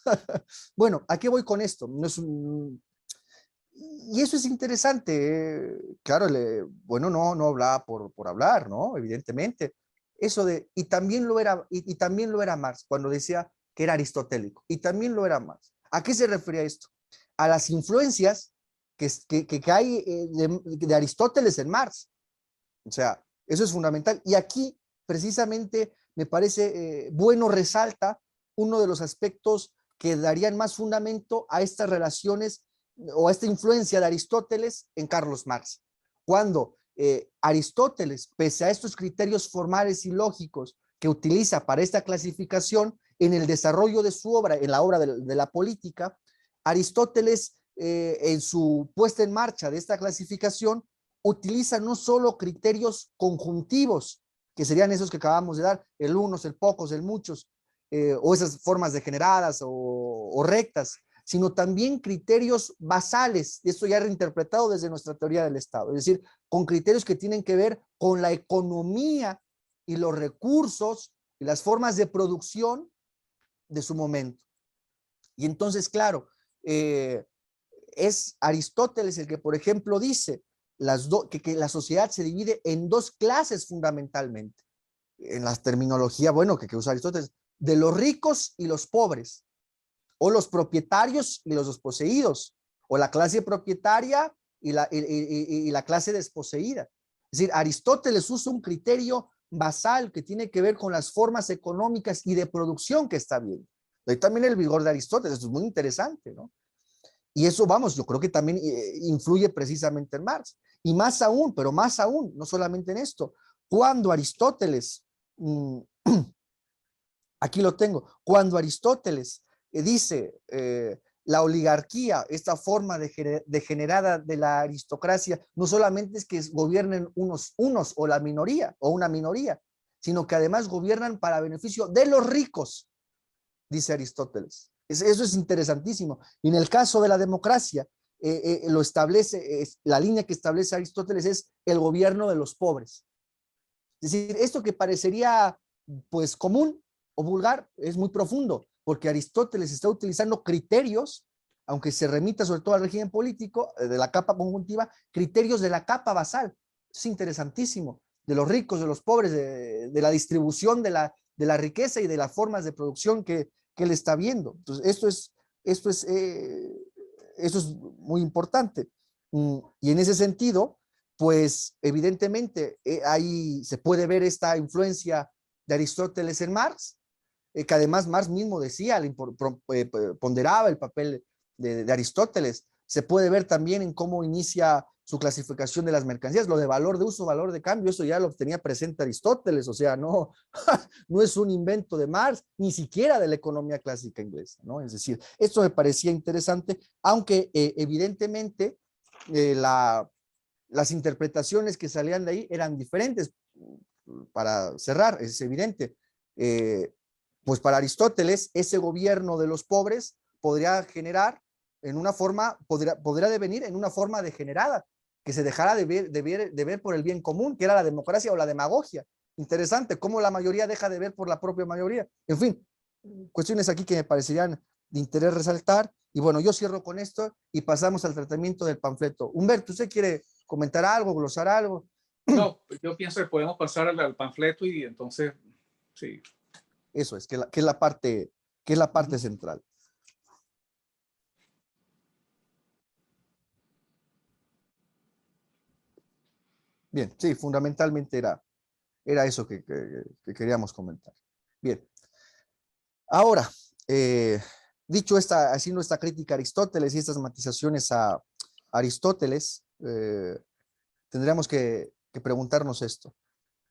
Bueno, ¿a qué voy con esto? No es y eso es interesante, claro, bueno, no hablaba por hablar, ¿no? Evidentemente. Eso de, y también lo era Marx, cuando decía que era aristotélico, y también lo era Marx. ¿A qué se refería esto? A las influencias que hay de Aristóteles en Marx. O sea, eso es fundamental. Y aquí, precisamente, me parece bueno, resalta uno de los aspectos que darían más fundamento a estas relaciones o a esta influencia de Aristóteles en Carlos Marx. Cuando Aristóteles, pese a estos criterios formales y lógicos que utiliza para esta clasificación, en el desarrollo de su obra, en la obra de la política, Aristóteles, en su puesta en marcha de esta clasificación, utiliza no solo criterios conjuntivos, que serían esos que acabamos de dar, el unos, el pocos, el muchos, o esas formas degeneradas o rectas, sino también criterios basales, esto ya reinterpretado desde nuestra teoría del Estado, es decir, con criterios que tienen que ver con la economía y los recursos y las formas de producción de su momento. Y entonces, claro, es Aristóteles el que, por ejemplo, dice que la sociedad se divide en dos clases fundamentalmente, en la terminología, bueno, que usa Aristóteles, de los ricos y los pobres, o los propietarios y los desposeídos, o la clase propietaria y la clase desposeída. Es decir, Aristóteles usa un criterio basal que tiene que ver con las formas económicas y de producción que está viendo. Ahí también el vigor de Aristóteles, esto es muy interesante, ¿no? Y eso, vamos, yo creo que también influye precisamente en Marx. Y más aún, pero más aún, no solamente en esto, cuando Aristóteles, aquí lo tengo, cuando Aristóteles dice la oligarquía, esta forma degenerada de la aristocracia, no solamente es que gobiernen unos o la minoría o una minoría, sino que además gobiernan para beneficio de los ricos, dice Aristóteles. Eso es interesantísimo. Y en el caso de la democracia, lo establece, la línea que establece Aristóteles es el gobierno de los pobres. Es decir, esto que parecería pues común o vulgar es muy profundo, porque Aristóteles está utilizando criterios, aunque se remita sobre todo al régimen político, de la capa conjuntiva, criterios de la capa basal. Es interesantísimo, de los ricos, de los pobres, de la distribución de la riqueza y de las formas de producción que él está viendo. Entonces, esto es muy importante. Y en ese sentido, pues evidentemente ahí se puede ver esta influencia de Aristóteles en Marx, que además Marx mismo decía, ponderaba el papel de Aristóteles. Se puede ver también en cómo inicia su clasificación de las mercancías, lo de valor de uso, valor de cambio, eso ya lo tenía presente Aristóteles, o sea, no, no es un invento de Marx, ni siquiera de la economía clásica inglesa, ¿no? Es decir, esto me parecía interesante, aunque evidentemente las interpretaciones que salían de ahí eran diferentes. Para cerrar, es evidente, pues para Aristóteles ese gobierno de los pobres podría generar en una forma, podría devenir en una forma degenerada, que se dejara de ver por el bien común, que era la democracia o la demagogia, interesante, cómo la mayoría deja de ver por la propia mayoría. En fin, cuestiones aquí que me parecerían de interés resaltar. Y bueno, yo cierro con esto y pasamos al tratamiento del panfleto. Humberto, ¿usted quiere comentar algo, glosar algo? No, yo pienso que podemos pasar al panfleto y entonces, sí. Eso es, que es la parte central. Bien, sí, fundamentalmente era eso que queríamos comentar. Bien, ahora, dicho haciendo esta crítica a Aristóteles y estas matizaciones a Aristóteles, tendríamos que preguntarnos esto.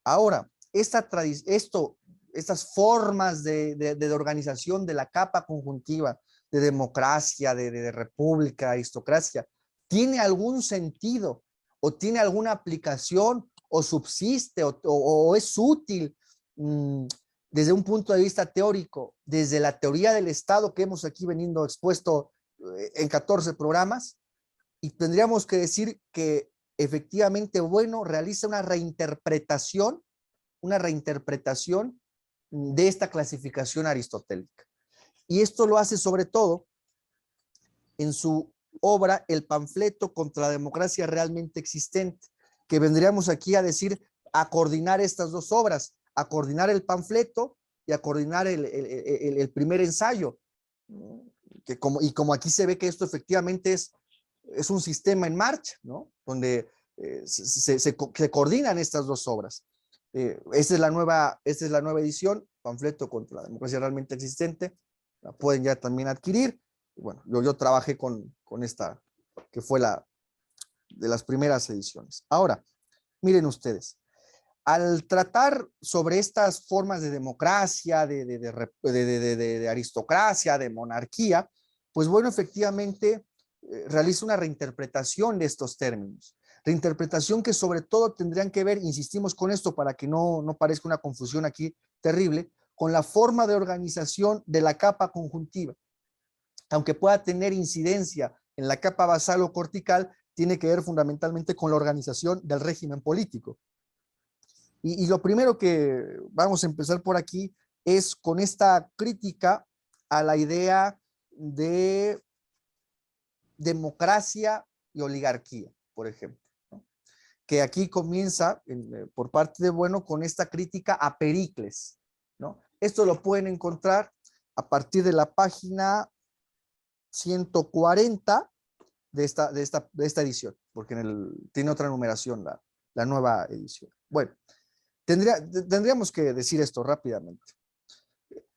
Ahora, estas formas de organización de la capa conjuntiva, de democracia, de república, aristocracia, ¿tiene algún sentido o tiene alguna aplicación o subsiste o es útil desde un punto de vista teórico, desde la teoría del Estado que hemos aquí venido expuesto en 14 programas? Y tendríamos que decir que efectivamente, bueno, realiza una reinterpretación de esta clasificación aristotélica. Y esto lo hace sobre todo en su obra El panfleto contra la democracia realmente existente, que vendríamos aquí a decir, a coordinar estas dos obras, a coordinar el panfleto y a coordinar el primer ensayo. Y como aquí se ve que esto efectivamente es un sistema en marcha, ¿no? Donde se coordinan estas dos obras. Esta es la nueva edición, panfleto contra la democracia realmente existente. La pueden ya también adquirir. Bueno, yo trabajé con esta, que fue de las primeras ediciones. Ahora, miren ustedes, al tratar sobre estas formas de democracia, de aristocracia, de monarquía, pues bueno, efectivamente realiza una reinterpretación de estos términos. Reinterpretación que sobre todo tendrían que ver, insistimos con esto para que no parezca una confusión aquí terrible, con la forma de organización de la capa conjuntiva. Aunque pueda tener incidencia en la capa basal o cortical, tiene que ver fundamentalmente con la organización del régimen político. Y lo primero que vamos a empezar por aquí es con esta crítica a la idea de democracia y oligarquía, por ejemplo, ¿no? Que aquí comienza por parte de Bueno con esta crítica a Pericles, ¿no? Esto lo pueden encontrar a partir de la página 140 de esta edición, porque tiene otra numeración la nueva edición. Bueno, tendríamos que decir esto rápidamente.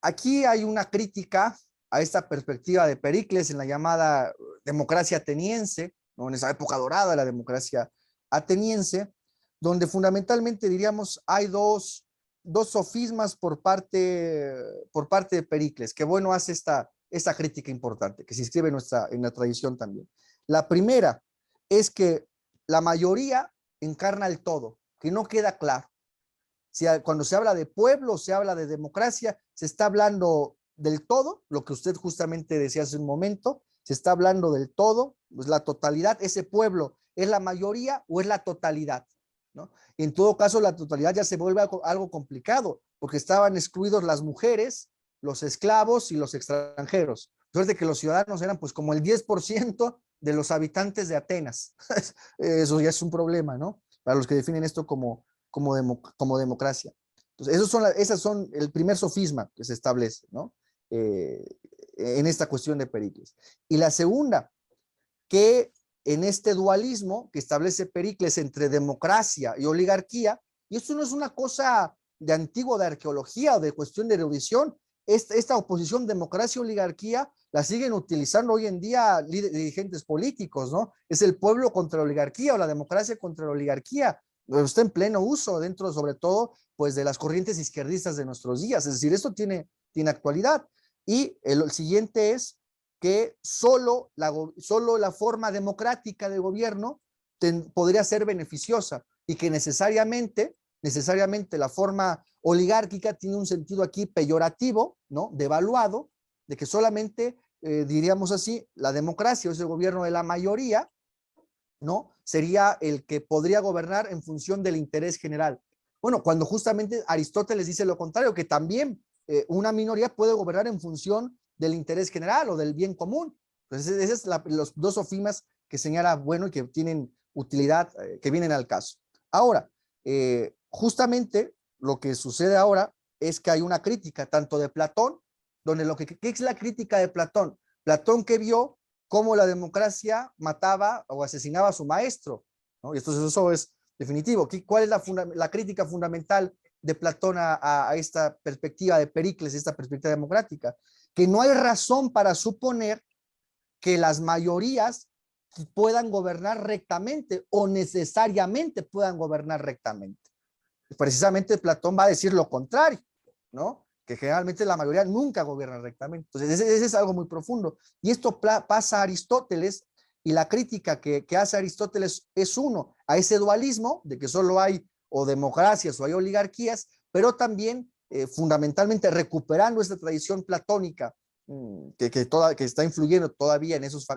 Aquí hay una crítica a esta perspectiva de Pericles en la llamada democracia ateniense, ¿no? En esa época dorada de la democracia ateniense, donde fundamentalmente diríamos hay dos sofismas por parte de Pericles, que bueno hace esta crítica importante, que se inscribe en la tradición también. La primera es que la mayoría encarna el todo, que no queda claro. Cuando se habla de pueblo, se habla de democracia, se está hablando del todo, lo que usted justamente decía hace un momento, se está hablando del todo, pues la totalidad, ese pueblo, ¿es la mayoría o es la totalidad? ¿No? Y en todo caso, la totalidad ya se vuelve algo complicado, porque estaban excluidos las mujeres, los esclavos y los extranjeros. Suerte que los ciudadanos eran pues como el 10% de los habitantes de Atenas. Eso ya es un problema, ¿no? Para los que definen esto como democracia. Entonces, esas son el primer sofisma que se establece, ¿no? En esta cuestión de Pericles. Y la segunda, que en este dualismo que establece Pericles entre democracia y oligarquía, y esto no es una cosa de antiguo de arqueología o de cuestión de erudición, esta oposición democracia-oligarquía la siguen utilizando hoy en día dirigentes políticos, ¿no? Es el pueblo contra la oligarquía o la democracia contra la oligarquía. Está en pleno uso dentro, sobre todo, pues de las corrientes izquierdistas de nuestros días. Es decir, esto tiene actualidad. Y el siguiente es que solo la forma democrática de gobierno podría ser beneficiosa y que necesariamente la forma oligárquica tiene un sentido aquí peyorativo, ¿no? Devaluado, de que solamente, diríamos así, la democracia o ese gobierno de la mayoría, ¿no? Sería el que podría gobernar en función del interés general. Bueno, cuando justamente Aristóteles dice lo contrario, que también una minoría puede gobernar en función del interés general o del bien común. Entonces, esas son los dos sofimas que señala Bueno y que tienen utilidad, que vienen al caso. Ahora, justamente lo que sucede ahora es que hay una crítica tanto de Platón, donde ¿qué es la crítica de Platón? Platón que vio cómo la democracia mataba o asesinaba a su maestro, ¿no? Y entonces eso es definitivo. ¿Cuál es la crítica fundamental de Platón a esta perspectiva de Pericles, esta perspectiva democrática? Que no hay razón para suponer que las mayorías puedan gobernar rectamente o necesariamente puedan gobernar rectamente. Precisamente Platón va a decir lo contrario, ¿no? Que generalmente la mayoría nunca gobierna rectamente. Entonces, ese es algo muy profundo. Y esto pasa a Aristóteles, y la crítica que hace Aristóteles es uno, a ese dualismo de que solo hay o democracias o hay oligarquías, pero también fundamentalmente recuperando esta tradición platónica que está influyendo todavía en esos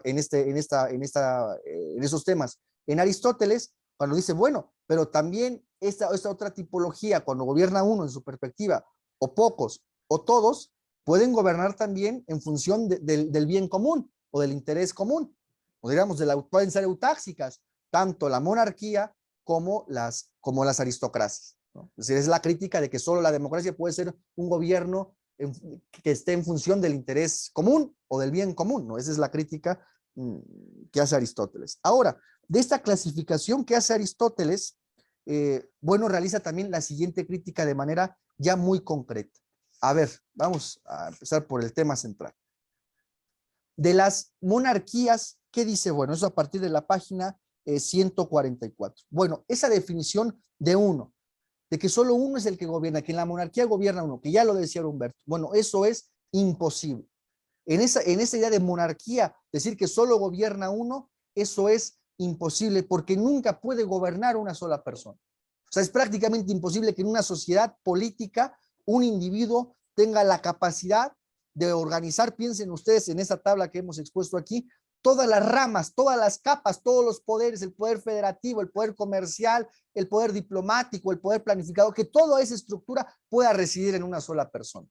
temas. En Aristóteles, cuando dice, bueno, pero también esta otra tipología, cuando gobierna uno en su perspectiva, o pocos, o todos, pueden gobernar también en función del bien común o del interés común, o digamos, pueden ser eutáxicas, tanto la monarquía como las aristocracias, ¿no? Es decir, es la crítica de que solo la democracia puede ser un gobierno que esté en función del interés común o del bien común, ¿no? Esa es la crítica que hace Aristóteles. Ahora, de esta clasificación que hace Aristóteles, Bueno realiza también la siguiente crítica de manera ya muy concreta. A ver, vamos a empezar por el tema central. De las monarquías, ¿qué dice Bueno? Eso a partir de la página 144. Bueno, esa definición de uno, de que solo uno es el que gobierna, que en la monarquía gobierna uno, que ya lo decía Humberto. Bueno, eso es imposible. En esa idea de monarquía, decir que solo gobierna uno, eso es imposible porque nunca puede gobernar una sola persona. O sea, es prácticamente imposible que en una sociedad política un individuo tenga la capacidad de organizar, piensen ustedes en esa tabla que hemos expuesto aquí, todas las ramas, todas las capas, todos los poderes, el poder federativo, el poder comercial, el poder diplomático, el poder planificado, que toda esa estructura pueda residir en una sola persona.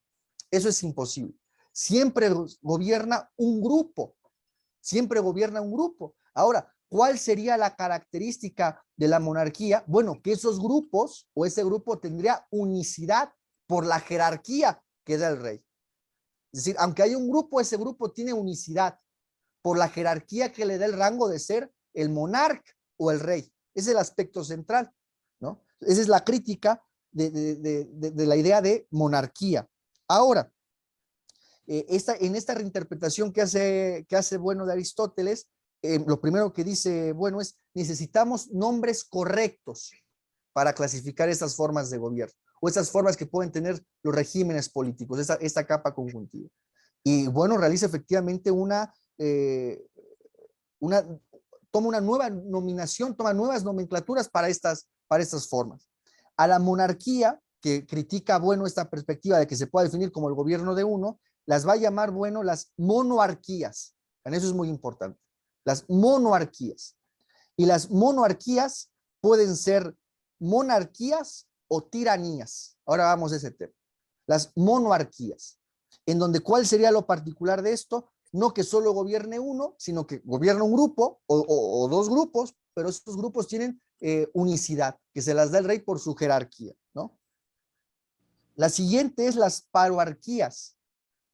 Eso es imposible. Siempre gobierna un grupo, siempre gobierna un grupo. Ahora, ¿cuál sería la característica de la monarquía? Bueno, que esos grupos o ese grupo tendría unicidad por la jerarquía que da el rey. Es decir, aunque hay un grupo, ese grupo tiene unicidad por la jerarquía que le da el rango de ser el monarca o el rey. Ese es el aspecto central, ¿no? Esa es la crítica de la idea de monarquía. Ahora, en esta reinterpretación que hace Bueno de Aristóteles, lo primero que dice Bueno es, necesitamos nombres correctos para clasificar estas formas de gobierno, o estas formas que pueden tener los regímenes políticos, esta capa conjuntiva. Y Bueno realiza efectivamente toma una nueva nominación, toma nuevas nomenclaturas para estas formas. A la monarquía, que critica Bueno esta perspectiva de que se pueda definir como el gobierno de uno, las va a llamar Bueno las monoarquías. Eso es muy importante. Las monoarquías. Y las monoarquías pueden ser monarquías o tiranías. Ahora vamos a ese tema. Las monoarquías, en donde ¿cuál sería lo particular de esto? No que solo gobierne uno, sino que gobierna un grupo o dos grupos, pero estos grupos tienen unicidad, que se las da el rey por su jerarquía, ¿no? La siguiente es las paroarquías.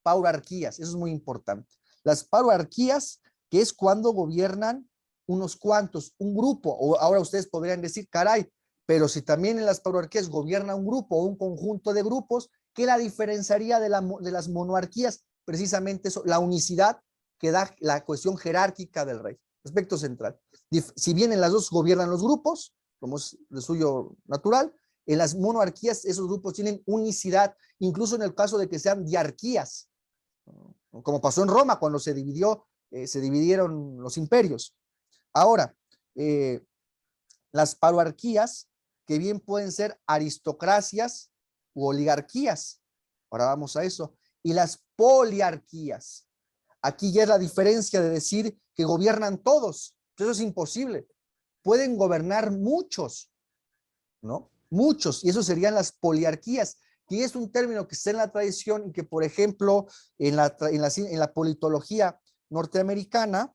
Paroarquías, eso es muy importante. Las paroarquías, que es cuando gobiernan unos cuantos, un grupo, o ahora ustedes podrían decir, caray, pero si también en las paroarquías gobierna un grupo o un conjunto de grupos, ¿qué la diferenciaría de las monarquías? Precisamente eso, la unicidad que da la cuestión jerárquica del rey. Aspecto central. Si bien en las dos gobiernan los grupos, como es lo suyo natural, en las monarquías esos grupos tienen unicidad, incluso en el caso de que sean diarquías, como pasó en Roma cuando se dividieron los imperios. Ahora, las paroarquías, que bien pueden ser aristocracias u oligarquías. Ahora vamos a eso. Y las poliarquías. Aquí ya es la diferencia de decir que gobiernan todos. Eso es imposible. Pueden gobernar muchos, ¿no? muchos, y eso serían las poliarquías, que es un término que está en la tradición y que, por ejemplo, en la politología norteamericana,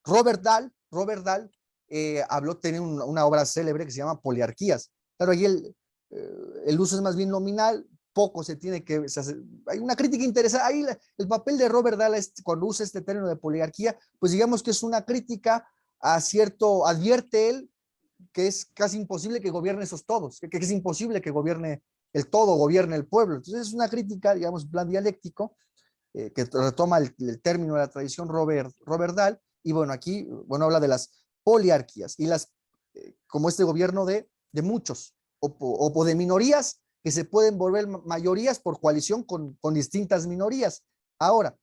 Robert Dahl tiene una obra célebre que se llama Poliarquías. Claro, ahí el uso es más bien nominal, poco se tiene que, hay una crítica interesante, ahí el papel de Robert Dahl cuando usa este término de poliarquía, pues digamos que es una crítica a cierto, advierte él que es casi imposible que gobierne esos todos, que es imposible que gobierne el todo, gobierne el pueblo. Entonces es una crítica, digamos, en plan dialéctico, que retoma el término de la tradición Robert Dahl, y bueno, aquí, bueno, habla de las poliarquías, y como este gobierno de muchos, o de minorías, que se pueden volver mayorías por coalición con distintas minorías. Ahora,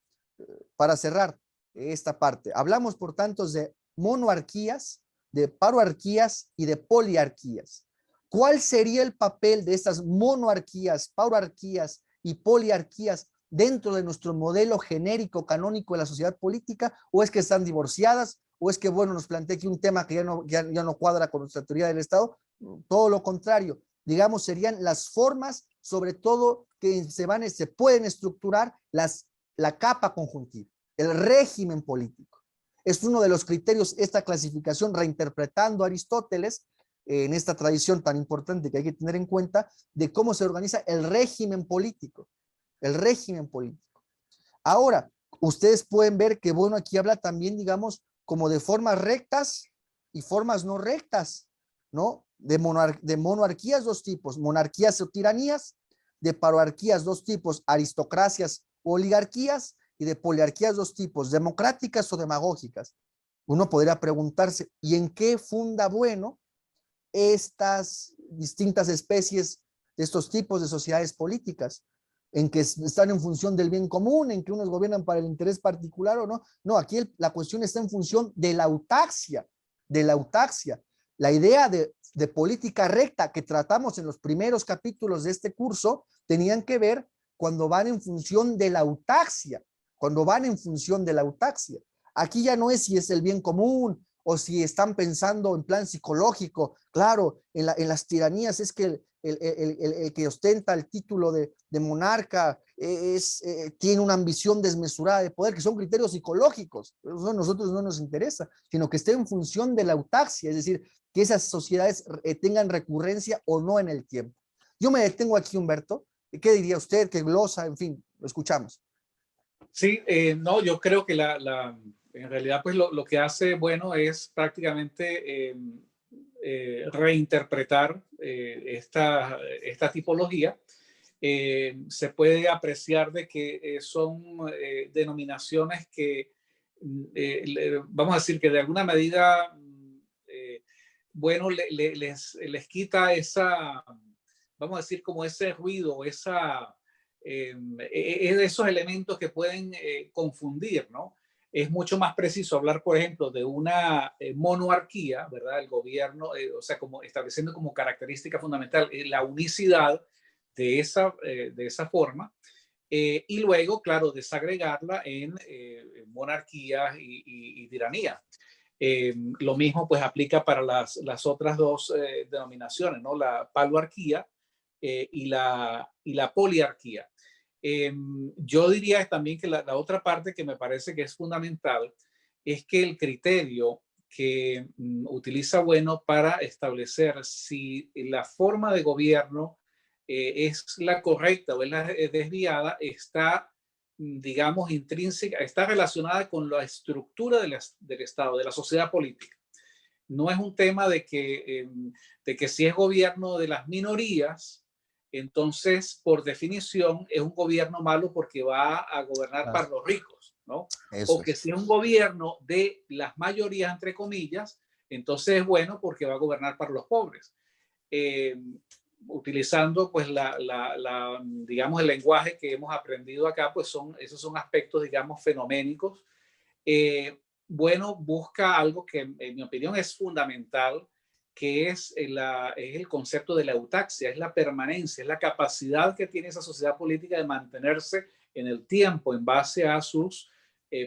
para cerrar esta parte, hablamos por tanto de monoarquías, de paroarquías y de poliarquías. ¿Cuál sería el papel de estas monoarquías, paroarquías y poliarquías dentro de nuestro modelo genérico, canónico de la sociedad política? ¿O es que están divorciadas? ¿O es que, bueno, nos plantea aquí un tema que ya no cuadra con nuestra teoría del Estado? Todo lo contrario, digamos, serían las formas, sobre todo, que se pueden estructurar la capa conjuntiva, el régimen político. Es uno de los criterios, esta clasificación, reinterpretando a Aristóteles, en esta tradición tan importante que hay que tener en cuenta, de cómo se organiza el régimen político. El régimen político. Ahora, ustedes pueden ver que, bueno, aquí habla también, digamos, como de formas rectas y formas no rectas, ¿no? De monarquías dos tipos, monarquías o tiranías, de paroarquías dos tipos, aristocracias o oligarquías, y de poliarquías dos tipos, democráticas o demagógicas. Uno podría preguntarse, ¿y en qué funda bueno estas distintas especies de estos tipos de sociedades políticas? ¿En que están en función del bien común, en que unos gobiernan para el interés particular o no? No, aquí la cuestión está en función de la autaxia, La idea de política recta que tratamos en los primeros capítulos de este curso tenían que ver cuando van en función de la autaxia, Aquí ya no es si es el bien común o si están pensando en plan psicológico. Claro, en las tiranías es que el que ostenta el título de monarca tiene una ambición desmesurada de poder, que son criterios psicológicos. Eso a nosotros no nos interesa, sino que esté en función de la autaxia, es decir, que esas sociedades tengan recurrencia o no en el tiempo. Yo me detengo aquí, Humberto. ¿Qué diría usted? ¿Qué glosa? En fin, lo escuchamos. Sí, no, yo creo que en realidad pues lo que hace, bueno, es prácticamente reinterpretar esta tipología. Se puede apreciar de que son denominaciones que, vamos a decir que de alguna medida, bueno, les quita vamos a decir, como ese ruido, esos elementos que pueden confundir, ¿no? Es mucho más preciso hablar, por ejemplo, de una monarquía, ¿verdad? El gobierno, o sea, como estableciendo como característica fundamental la unicidad de esa forma, y luego, claro, desagregarla en monarquías y tiranía. Lo mismo pues aplica para las otras dos denominaciones, ¿no? La paloarquía y la poliarquía. Yo diría también que la otra parte que me parece que es fundamental es que el criterio que utiliza bueno para establecer si la forma de gobierno es la correcta o es la desviada está, digamos, intrínseca, está relacionada con la estructura del Estado, de la sociedad política. No es un tema de que si es gobierno de las minorías, entonces, por definición, es un gobierno malo porque va a gobernar para los ricos, ¿no? O que si es un gobierno de las mayorías, entre comillas, entonces es bueno porque va a gobernar para los pobres. Utilizando, pues, digamos, el lenguaje que hemos aprendido acá, pues esos son aspectos, digamos, fenoménicos. Bueno, busca algo que, en mi opinión, es fundamental, que es el concepto de la eutaxia, es la permanencia, es la capacidad que tiene esa sociedad política de mantenerse en el tiempo en base a sus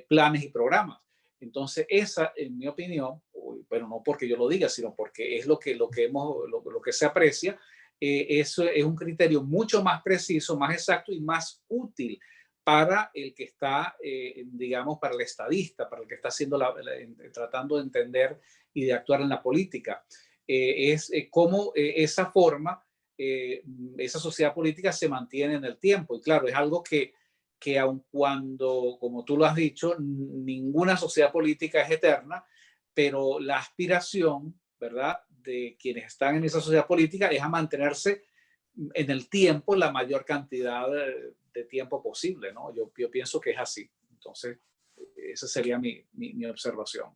planes y programas. Entonces, esa, en mi opinión, pero no porque yo lo diga, sino porque es lo que se aprecia, eso es un criterio mucho más preciso, más exacto y más útil para el que está, digamos, para el estadista, para el que está tratando de entender y de actuar en la política. Es cómo esa forma, esa sociedad política se mantiene en el tiempo. Y claro, es algo que aun cuando, como tú lo has dicho, ninguna sociedad política es eterna, pero la aspiración, ¿verdad?, de quienes están en esa sociedad política es a mantenerse en el tiempo la mayor cantidad de tiempo posible, ¿no? Yo pienso que es así. Entonces, esa sería mi observación.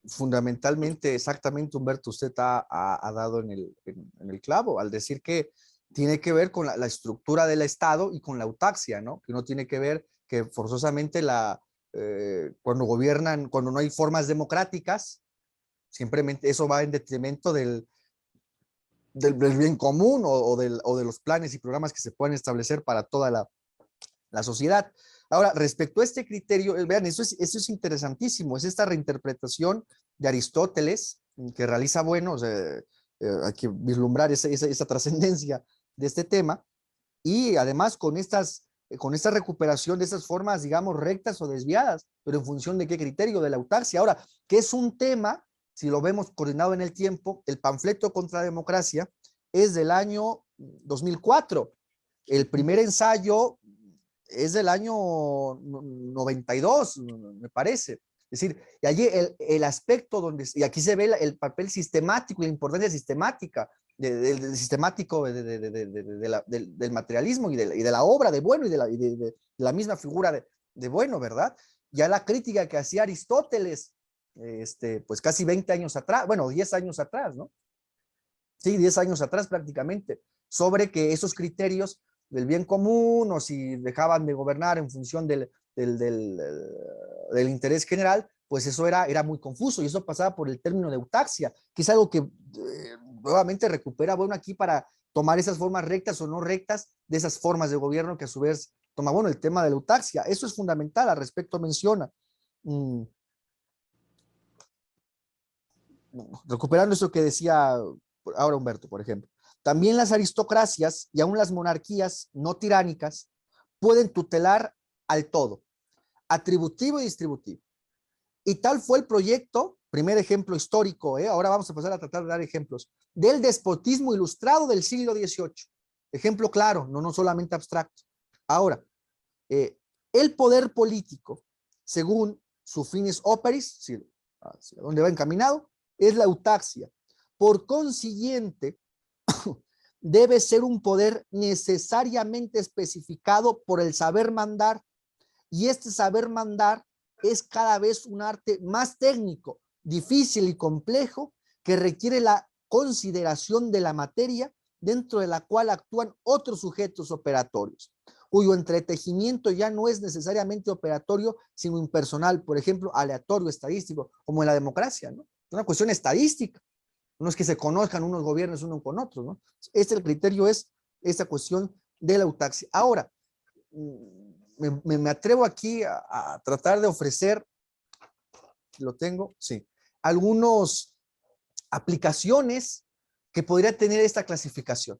Fundamentalmente, exactamente, Humberto, usted ha dado en el clavo al decir que tiene que ver con la estructura del Estado y con la autaxia, ¿no? Que no tiene que ver que forzosamente cuando gobiernan, cuando no hay formas democráticas, simplemente eso va en detrimento del bien común o de los planes y programas que se pueden establecer para toda la sociedad. Ahora, respecto a este criterio, vean, eso es interesantísimo, es esta reinterpretación de Aristóteles que realiza, bueno, o sea, hay que vislumbrar esa trascendencia de este tema, y además con esta recuperación de esas formas, digamos, rectas o desviadas, pero en función de qué criterio, de la autaxia. Ahora, que es un tema, si lo vemos coordinado en el tiempo, el panfleto contra la democracia es del año 2004. El primer ensayo es del año 92, me parece. Es decir, y allí el aspecto donde, y aquí se ve el papel sistemático y la importancia sistemática del sistemático del materialismo y de la obra de Bueno y de la misma figura de Bueno, ¿verdad? Ya la crítica que hacía Aristóteles, pues casi 20 años atrás, bueno, 10 años atrás, ¿no? Sí, 10 años atrás prácticamente, sobre que esos criterios del bien común o si dejaban de gobernar en función del interés general, pues eso era muy confuso y eso pasaba por el término de autaxia, que es algo que nuevamente recupera Bueno aquí para tomar esas formas rectas o no rectas de esas formas de gobierno que a su vez toma Bueno el tema de la autaxia. Eso es fundamental, al respecto menciona. Recuperando eso que decía ahora Humberto, por ejemplo. También las aristocracias y aún las monarquías no tiránicas pueden tutelar al todo, atributivo y distributivo. Y tal fue el proyecto, primer ejemplo histórico, ahora vamos a pasar a tratar de dar ejemplos, del despotismo ilustrado del siglo XVIII. Ejemplo claro, no solamente abstracto. Ahora, el poder político, según su finis operis, hacia dónde va encaminado, es la autaxia. Por consiguiente, debe ser un poder necesariamente especificado por el saber mandar, y este saber mandar es cada vez un arte más técnico, difícil y complejo, que requiere la consideración de la materia dentro de la cual actúan otros sujetos operatorios, cuyo entretejimiento ya no es necesariamente operatorio, sino impersonal, por ejemplo, aleatorio, estadístico, como en la democracia, ¿no? Es una cuestión estadística. No es que se conozcan unos gobiernos unos con otros, ¿no? El criterio es esta cuestión de la autaxia. Ahora, me atrevo aquí a tratar de ofrecer, lo tengo, sí, algunas aplicaciones que podría tener esta clasificación.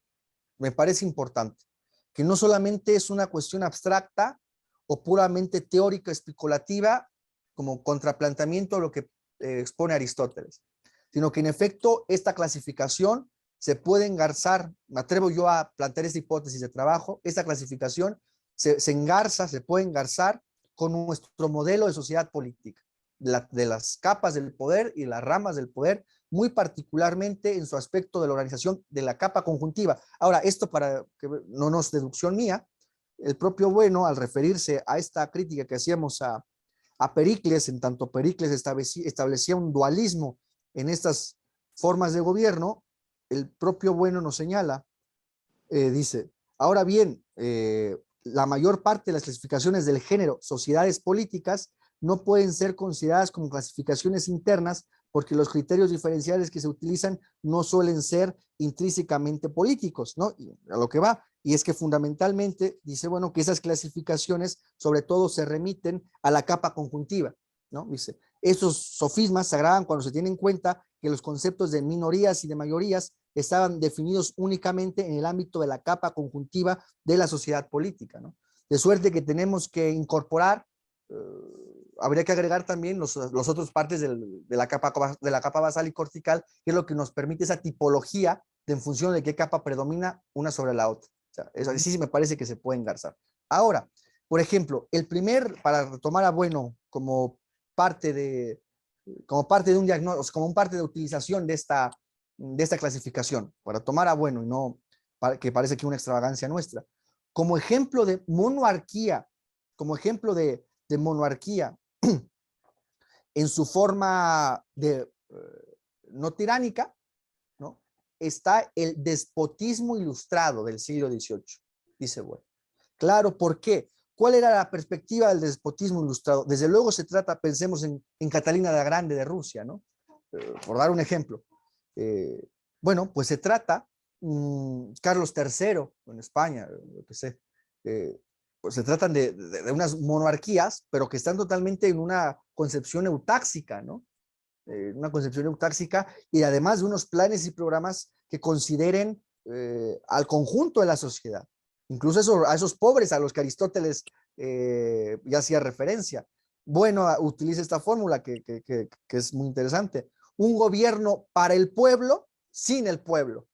Me parece importante, que no solamente es una cuestión abstracta o puramente teórica, especulativa, como contraplanteamiento a lo que expone Aristóteles, sino que en efecto esta clasificación se puede engarzar, me atrevo yo a plantear esta hipótesis de trabajo, esta clasificación se puede engarzar con nuestro modelo de sociedad política, de las capas del poder y las ramas del poder, muy particularmente en su aspecto de la organización de la capa conjuntiva. Ahora, esto para que no es deducción mía, el propio Bueno, al referirse a esta crítica que hacíamos a Pericles, en tanto Pericles establecía un dualismo en estas formas de gobierno, el propio Bueno nos señala, dice, ahora bien, la mayor parte de las clasificaciones del género sociedades políticas no pueden ser consideradas como clasificaciones internas porque los criterios diferenciales que se utilizan no suelen ser intrínsecamente políticos, ¿no? Y a lo que va, y es que fundamentalmente dice, bueno, que esas clasificaciones sobre todo se remiten a la capa conjuntiva, ¿no? Dice, Esos sofismas se agravan cuando se tiene en cuenta que los conceptos de minorías y de mayorías estaban definidos únicamente en el ámbito de la capa conjuntiva de la sociedad política, ¿no? De suerte que tenemos que incorporar, habría que agregar también los otros partes de la capa basal y cortical, que es lo que nos permite esa tipología de en función de qué capa predomina una sobre la otra. O sea, eso sí me parece que se puede engarzar. Ahora, por ejemplo, para retomar a Bueno como parte de un diagnóstico, como parte de utilización de esta clasificación, para tomar a Bueno y no que parece que una extravagancia nuestra, como ejemplo de monarquía, en su forma no tiránica, ¿no? Está el despotismo ilustrado del siglo XVIII, dice Bueno. Claro, ¿por qué? ¿Cuál era la perspectiva del despotismo ilustrado? Desde luego se trata, pensemos en Catalina la Grande de Rusia, ¿no? Por dar un ejemplo. Bueno, pues se trata Carlos III en España, lo que sé. Pues se tratan de unas monarquías, pero que están totalmente en una concepción eutáxica, ¿no? Una concepción eutáxica y además de unos planes y programas que consideren al conjunto de la sociedad, incluso a esos pobres a los que Aristóteles ya hacía referencia. Bueno, utiliza esta fórmula que es muy interesante. Un gobierno para el pueblo, sin el pueblo.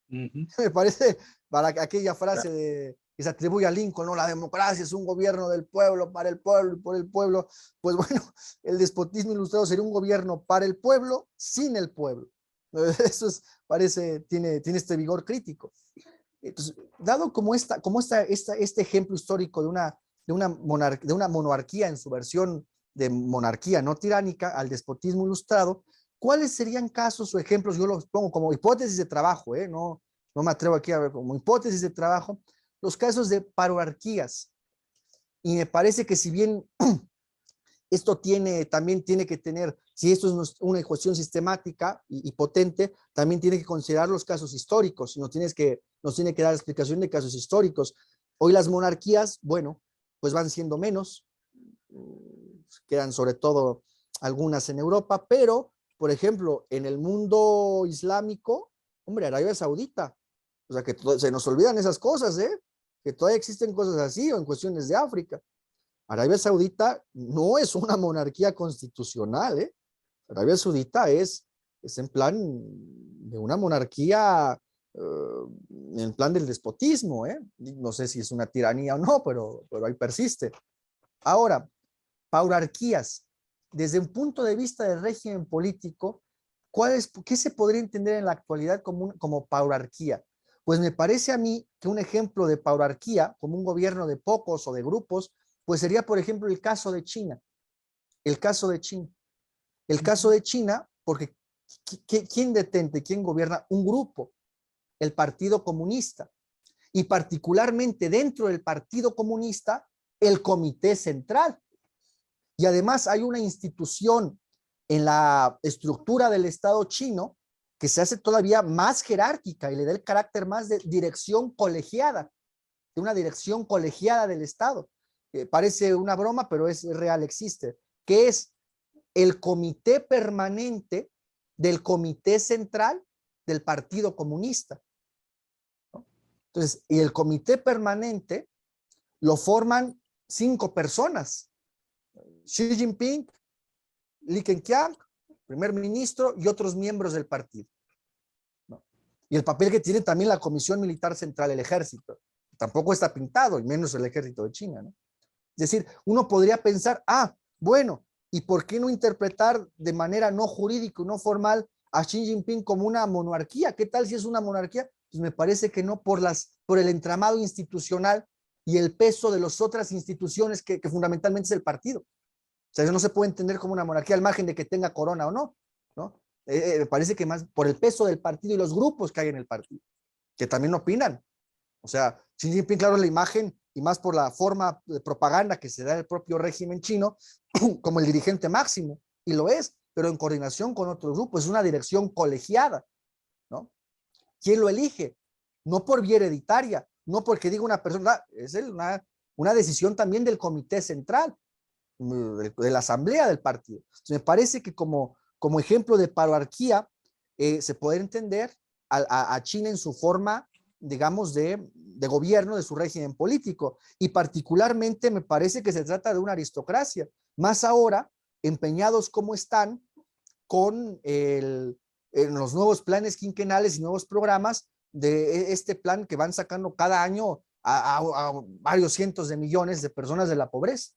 Me parece, para aquella frase que se atribuye a Lincoln, ¿no? La democracia es un gobierno del pueblo, para el pueblo y por el pueblo. Pues bueno, el despotismo ilustrado sería un gobierno para el pueblo, sin el pueblo. Eso tiene este vigor crítico. Entonces, dado como este ejemplo histórico de una monarquía en su versión de monarquía no tiránica al despotismo ilustrado, ¿cuáles serían casos o ejemplos? Yo los pongo como hipótesis de trabajo, no me atrevo aquí a ver como hipótesis de trabajo, los casos de pararquías. Y me parece que si bien esto también tiene que tener, si esto es una ecuación sistemática y potente, también tiene que considerar los casos históricos, nos tiene que dar explicación de casos históricos. Hoy las monarquías, bueno, pues van siendo menos, quedan sobre todo algunas en Europa, pero, por ejemplo, en el mundo islámico, hombre, Arabia Saudita, o sea que se nos olvidan esas cosas, que todavía existen cosas así, o en cuestiones de África. Arabia Saudita no es una monarquía constitucional, Arabia Saudita es en plan de una monarquía, en plan del despotismo, no sé si es una tiranía o no, pero ahí persiste. Ahora, paurarquías, desde un punto de vista del régimen político, ¿qué se podría entender en la actualidad como paurarquía? Pues me parece a mí que un ejemplo de paurarquía, como un gobierno de pocos o de grupos, pues sería, por ejemplo, el caso de China. El caso de China, porque ¿quién detente, quién gobierna? Un grupo, el Partido Comunista. Y particularmente dentro del Partido Comunista, el Comité Central. Y además hay una institución en la estructura del Estado chino que se hace todavía más jerárquica y le da el carácter más de dirección colegiada, de una dirección colegiada del Estado. Parece una broma, pero es real, existe, que es el comité permanente del Comité Central del Partido Comunista, ¿no? Entonces, y el comité permanente lo forman 5 personas: Xi Jinping, Li Keqiang, primer ministro, y otros miembros del partido, ¿no? Y el papel que tiene también la Comisión Militar Central, el ejército, tampoco está pintado, y menos el ejército de China, ¿no? Es decir, uno podría pensar, bueno, ¿y por qué no interpretar de manera no jurídica y no formal a Xi Jinping como una monarquía? ¿Qué tal si es una monarquía? Pues me parece que no, por el entramado institucional y el peso de las otras instituciones que fundamentalmente es el partido. O sea, eso no se puede entender como una monarquía al margen de que tenga corona o no, ¿no? Me parece que más por el peso del partido y los grupos que hay en el partido, que también opinan. O sea, Xi Jinping, claro, es la imagen, y más por la forma de propaganda que se da en el propio régimen chino, como el dirigente máximo, y lo es, pero en coordinación con otros grupos, es una dirección colegiada, ¿no? ¿Quién lo elige? No por vía hereditaria, no porque diga una persona, es una decisión también del Comité Central. de la asamblea del partido. Entonces, me parece que como ejemplo de paroarquía se puede entender a China en su forma, digamos, de gobierno de su régimen político, y particularmente me parece que se trata de una aristocracia, más ahora empeñados como están con en los nuevos planes quinquenales y nuevos programas de este plan que van sacando cada año a varios cientos de millones de personas de la pobreza.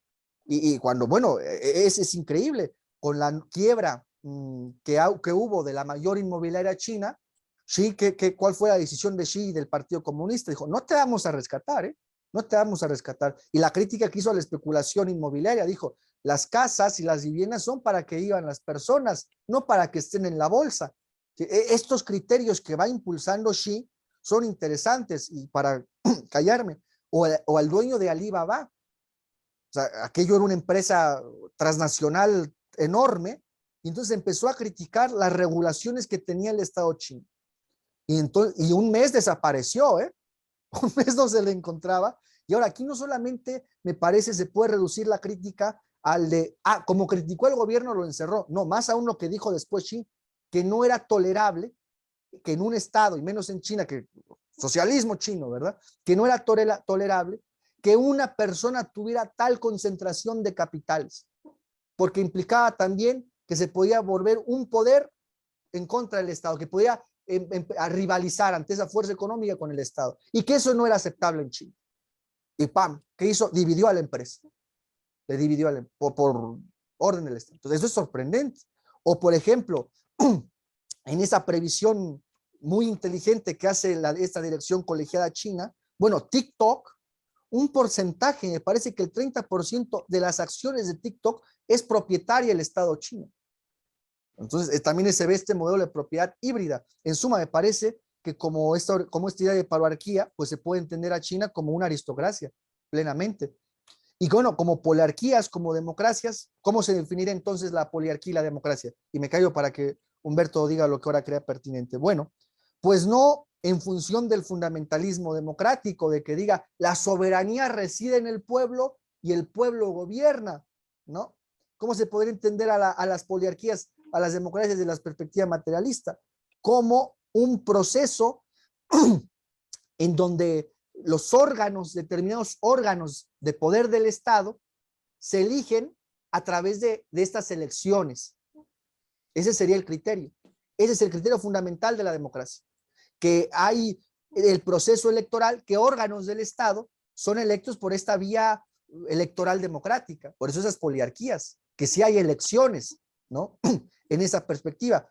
Y cuando, bueno, es increíble, con la quiebra que hubo de la mayor inmobiliaria china, Xi, ¿cuál fue la decisión de Xi y del Partido Comunista? Dijo, no te vamos a rescatar, ¿eh? No te vamos a rescatar. Y la crítica que hizo a la especulación inmobiliaria, dijo, las casas y las viviendas son para que vivan las personas, no para que estén en la bolsa. Estos criterios que va impulsando Xi son interesantes, y para callarme, o al dueño de Alibaba, o sea, aquello era una empresa transnacional enorme, y entonces empezó a criticar las regulaciones que tenía el Estado chino. Y un mes desapareció, ¿eh? Un mes no se le encontraba. Y ahora aquí no solamente me parece se puede reducir la crítica al de, como criticó el gobierno lo encerró. No, más aún lo que dijo después Xi, que no era tolerable que en un estado, y menos en China, que socialismo chino, ¿verdad? Que no era tolerable que una persona tuviera tal concentración de capitales, porque implicaba también que se podía volver un poder en contra del Estado, que podía a rivalizar ante esa fuerza económica con el Estado, y que eso no era aceptable en China. Y ¡pam! ¿Qué hizo? Dividió a la empresa, le dividió por orden del Estado. Entonces, eso es sorprendente. O, por ejemplo, en esa previsión muy inteligente que hace esta dirección colegiada china, bueno, TikTok, un porcentaje, me parece que el 30% de las acciones de TikTok es propietaria del Estado chino. Entonces, también se ve este modelo de propiedad híbrida. En suma, me parece que como esta idea de paroarquía, pues se puede entender a China como una aristocracia, plenamente. Y bueno, como poliarquías, como democracias, ¿cómo se definiría entonces la poliarquía y la democracia? Y me callo para que Humberto diga lo que ahora crea pertinente. Bueno, pues no en función del fundamentalismo democrático, de que diga la soberanía reside en el pueblo y el pueblo gobierna, ¿no? ¿Cómo se podría entender a las poliarquías, a las democracias de la perspectiva materialista? Como un proceso en donde los órganos, determinados órganos de poder del Estado, se eligen a través de estas elecciones. Ese sería el criterio. Ese es el criterio fundamental de la democracia. Que hay el proceso electoral, que órganos del Estado son electos por esta vía electoral democrática. Por eso esas poliarquías, que sí hay elecciones, ¿no? En esa perspectiva,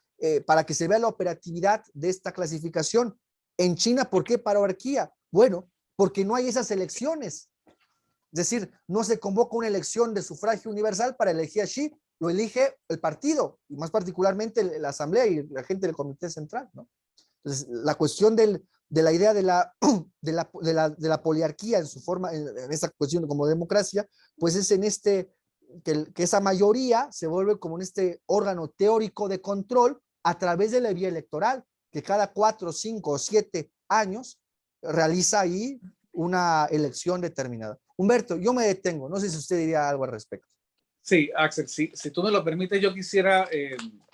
para que se vea la operatividad de esta clasificación. En China, ¿por qué paroarquía? Bueno, porque no hay esas elecciones. Es decir, no se convoca una elección de sufragio universal para elegir a Xi, lo elige el partido, y más particularmente la asamblea y la gente del comité central, ¿no? Entonces, la cuestión de la idea de la poliarquía en su forma, en esa cuestión como democracia, pues es en que esa mayoría se vuelve como en este órgano teórico de control a través de la vía electoral, que cada 4, 5 o 7 años realiza ahí una elección determinada. Humberto, yo me detengo, no sé si usted diría algo al respecto. Sí, Axel, si tú me lo permites, yo quisiera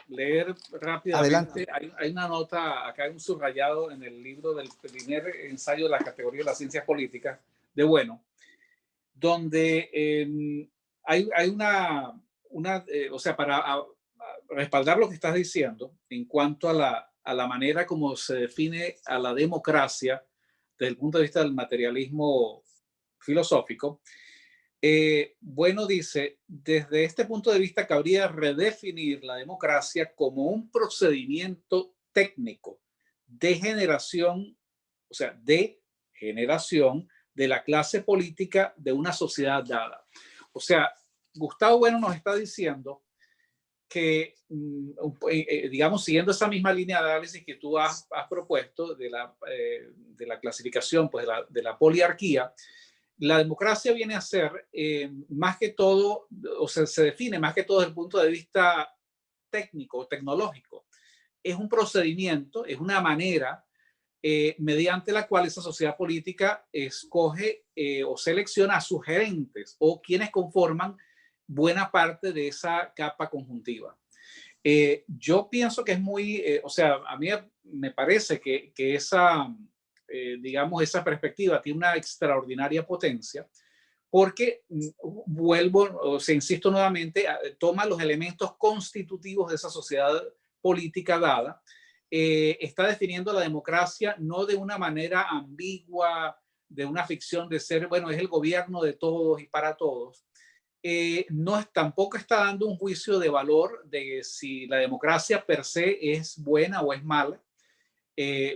leer rápidamente. Hay una nota, acá hay un subrayado en el libro del primer ensayo de la categoría de las ciencias políticas de Bueno, donde hay una o sea, para respaldar lo que estás diciendo en cuanto a la manera como se define a la democracia desde el punto de vista del materialismo filosófico. Bueno, dice, desde este punto de vista cabría redefinir la democracia como un procedimiento técnico de generación, o sea, de generación de la clase política de una sociedad dada. O sea, Gustavo Bueno nos está diciendo que, digamos, siguiendo esa misma línea de análisis que tú has propuesto de la clasificación, pues, de la poliarquía, la democracia viene a ser más que todo, o sea, se define más que todo desde el punto de vista técnico, tecnológico. Es un procedimiento, es una manera mediante la cual esa sociedad política escoge o selecciona a sus gerentes o quienes conforman buena parte de esa capa conjuntiva. Yo pienso que es muy, o sea, a mí me parece que esa, digamos, esa perspectiva tiene una extraordinaria potencia porque vuelvo, o sea, insisto nuevamente, toma los elementos constitutivos de esa sociedad política dada, está definiendo la democracia no de una manera ambigua, de una ficción de ser, bueno, es el gobierno de todos y para todos. No tampoco está dando un juicio de valor de si la democracia per se es buena o es mala,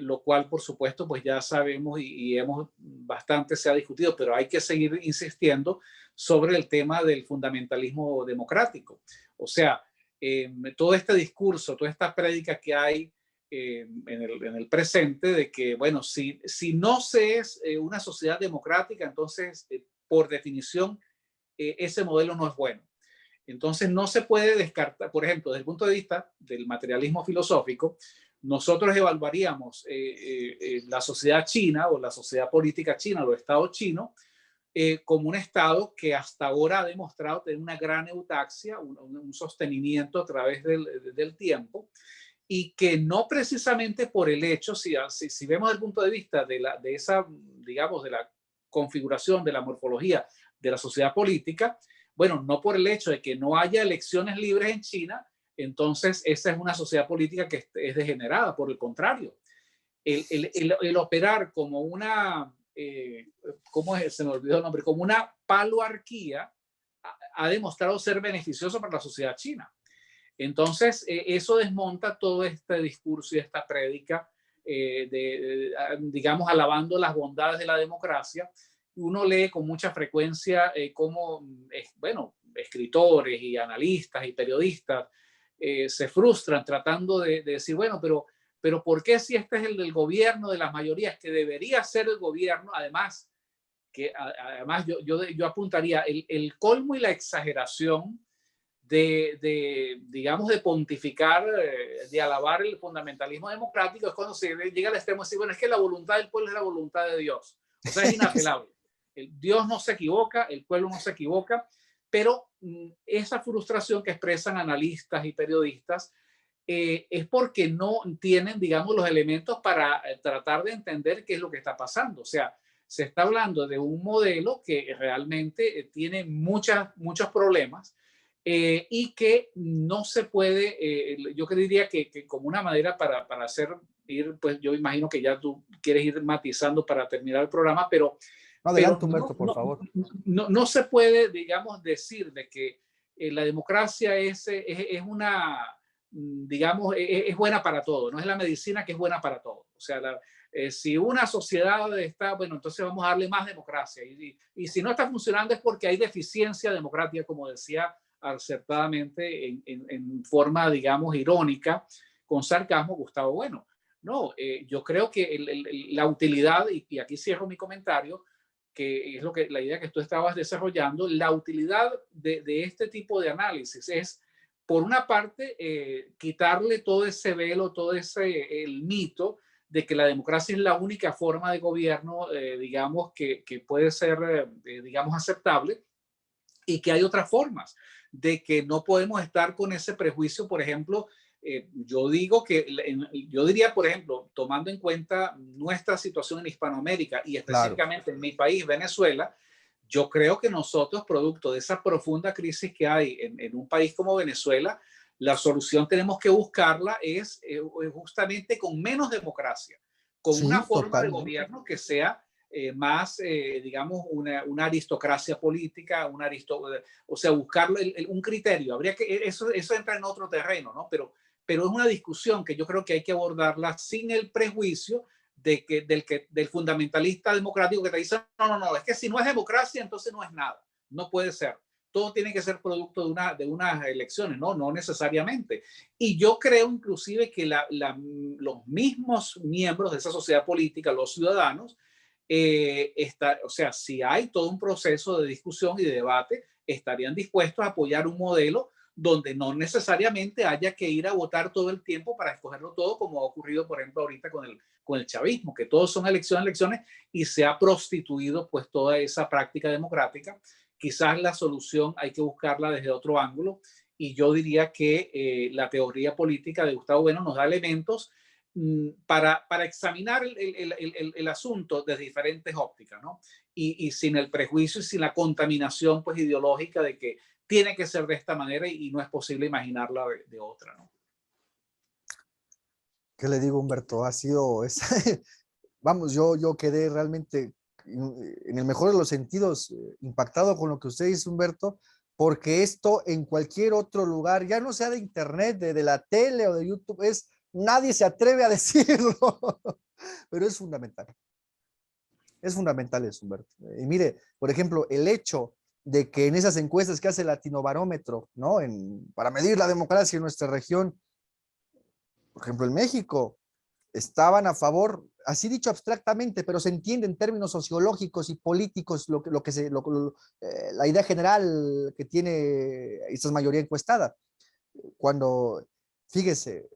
lo cual por supuesto pues ya sabemos y hemos bastante se ha discutido, pero hay que seguir insistiendo sobre el tema del fundamentalismo democrático. O sea, todo este discurso, toda esta prédica que hay en el presente de que, bueno, si no se es una sociedad democrática, entonces por definición ese modelo no es bueno. Entonces no se puede descartar, por ejemplo, desde el punto de vista del materialismo filosófico, nosotros evaluaríamos la sociedad china o la sociedad política china, los estados chinos, como un estado que hasta ahora ha demostrado tener una gran eutaxia, un sostenimiento a través del tiempo, y que no precisamente por el hecho, si vemos desde el punto de vista de esa, digamos, de la configuración, de la morfología de la sociedad política, bueno, no por el hecho de que no haya elecciones libres en China, entonces esa es una sociedad política que es degenerada. Por el contrario, el operar como una, ¿cómo es? Se me olvidó el nombre, como una paloarquía, ha demostrado ser beneficioso para la sociedad china. Entonces, eso desmonta todo este discurso y esta prédica, digamos, alabando las bondades de la democracia. Uno lee con mucha frecuencia cómo, bueno, escritores y analistas y periodistas se frustran tratando de decir, bueno, pero ¿por qué si este es el del gobierno de las mayorías, que debería ser el gobierno? Además, yo apuntaría el colmo y la exageración digamos, de pontificar, de alabar el fundamentalismo democrático, es cuando se llega al extremo de decir, bueno, es que la voluntad del pueblo es la voluntad de Dios. O sea, es inapelable. Dios no se equivoca, el pueblo no se equivoca, pero esa frustración que expresan analistas y periodistas es porque no tienen, digamos, los elementos para tratar de entender qué es lo que está pasando. O sea, se está hablando de un modelo que realmente tiene muchos problemas, y que no se puede, yo diría que como una manera para hacer ir, pues yo imagino que ya tú quieres ir matizando para terminar el programa, pero adelante, Humberto, por favor. No se puede, digamos, decir de que la democracia es una, digamos, es buena para todo, no es la medicina que es buena para todo. O sea, si una sociedad está, bueno, entonces vamos a darle más democracia. Y si no está funcionando es porque hay deficiencia democrática, como decía acertadamente en forma, digamos, irónica, con sarcasmo, Gustavo Bueno. No, yo creo que la utilidad, y aquí cierro mi comentario, que es la idea que tú estabas desarrollando, la utilidad de este tipo de análisis es, por una parte, quitarle todo ese velo, todo el mito de que la democracia es la única forma de gobierno, digamos, que puede ser, digamos, aceptable, y que hay otras formas, de que no podemos estar con ese prejuicio. Por ejemplo, yo diría, por ejemplo, tomando en cuenta nuestra situación en Hispanoamérica y específicamente en mi país, Venezuela, yo creo que nosotros, producto de esa profunda crisis que hay en un país como Venezuela, la solución tenemos que buscarla es justamente con menos democracia, con una forma de gobierno que sea más, digamos, una aristocracia política, o sea, buscar un criterio. Habría que, eso entra en otro terreno, ¿no? Pero es una discusión que yo creo que hay que abordarla sin el prejuicio del fundamentalista democrático que te dice, no, es que si no es democracia, entonces no es nada. No puede ser. Todo tiene que ser producto de unas elecciones, no necesariamente. Y yo creo inclusive que los mismos miembros de esa sociedad política, los ciudadanos, o sea, si hay todo un proceso de discusión y de debate, estarían dispuestos a apoyar un modelo donde no necesariamente haya que ir a votar todo el tiempo para escogerlo todo, como ha ocurrido, por ejemplo, ahorita con el chavismo, que todos son elecciones, y se ha prostituido pues toda esa práctica democrática quizás la solución hay que buscarla desde otro ángulo. Y yo diría que la teoría política de Gustavo Bueno nos da elementos para examinar el asunto desde diferentes ópticas, ¿no? Y sin el prejuicio y sin la contaminación pues, ideológica de que tiene que ser de esta manera y no es posible imaginarla de otra, ¿no? ¿Qué le digo, Humberto? Ha sido, vamos, yo quedé realmente, en el mejor de los sentidos, impactado con lo que usted dice, Humberto, porque esto en cualquier otro lugar, ya no sea de internet, de la tele o de YouTube, nadie se atreve a decirlo, pero es fundamental eso, Humberto. Y mire, por ejemplo, el hecho de que en esas encuestas que hace Latinobarómetro, ¿no? Para medir la democracia en nuestra región, por ejemplo, en México, estaban a favor, así dicho abstractamente, pero se entiende en términos sociológicos y políticos la idea general que tiene esta mayoría encuestada. Cuando, fíjese,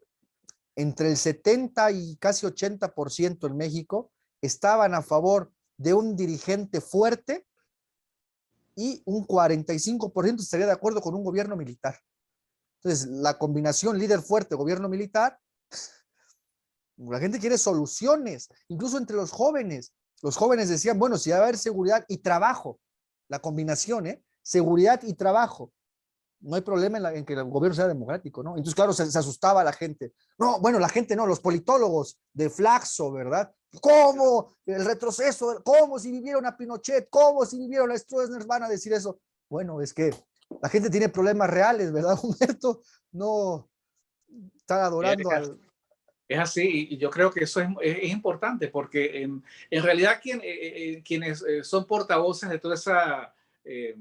entre el 70 y casi 80% en México estaban a favor de un dirigente fuerte y un 45% estaría de acuerdo con un gobierno militar. Entonces, la combinación líder fuerte, gobierno militar, la gente quiere soluciones, incluso entre los jóvenes. Los jóvenes decían, bueno, si va a haber seguridad y trabajo, la combinación, seguridad y trabajo, no hay problema en que el gobierno sea democrático, ¿no? Entonces, claro, se asustaba la gente. No, bueno, la gente no, los politólogos de Flaxo, ¿verdad? ¿Cómo el retroceso? ¿Cómo si vivieron a Pinochet? ¿Cómo si vivieron a Stroessner van a decir eso? Bueno, es que la gente tiene problemas reales, ¿verdad, Humberto? No están adorando al... Es así, y yo creo que eso es importante, porque en realidad quienes son portavoces de toda esa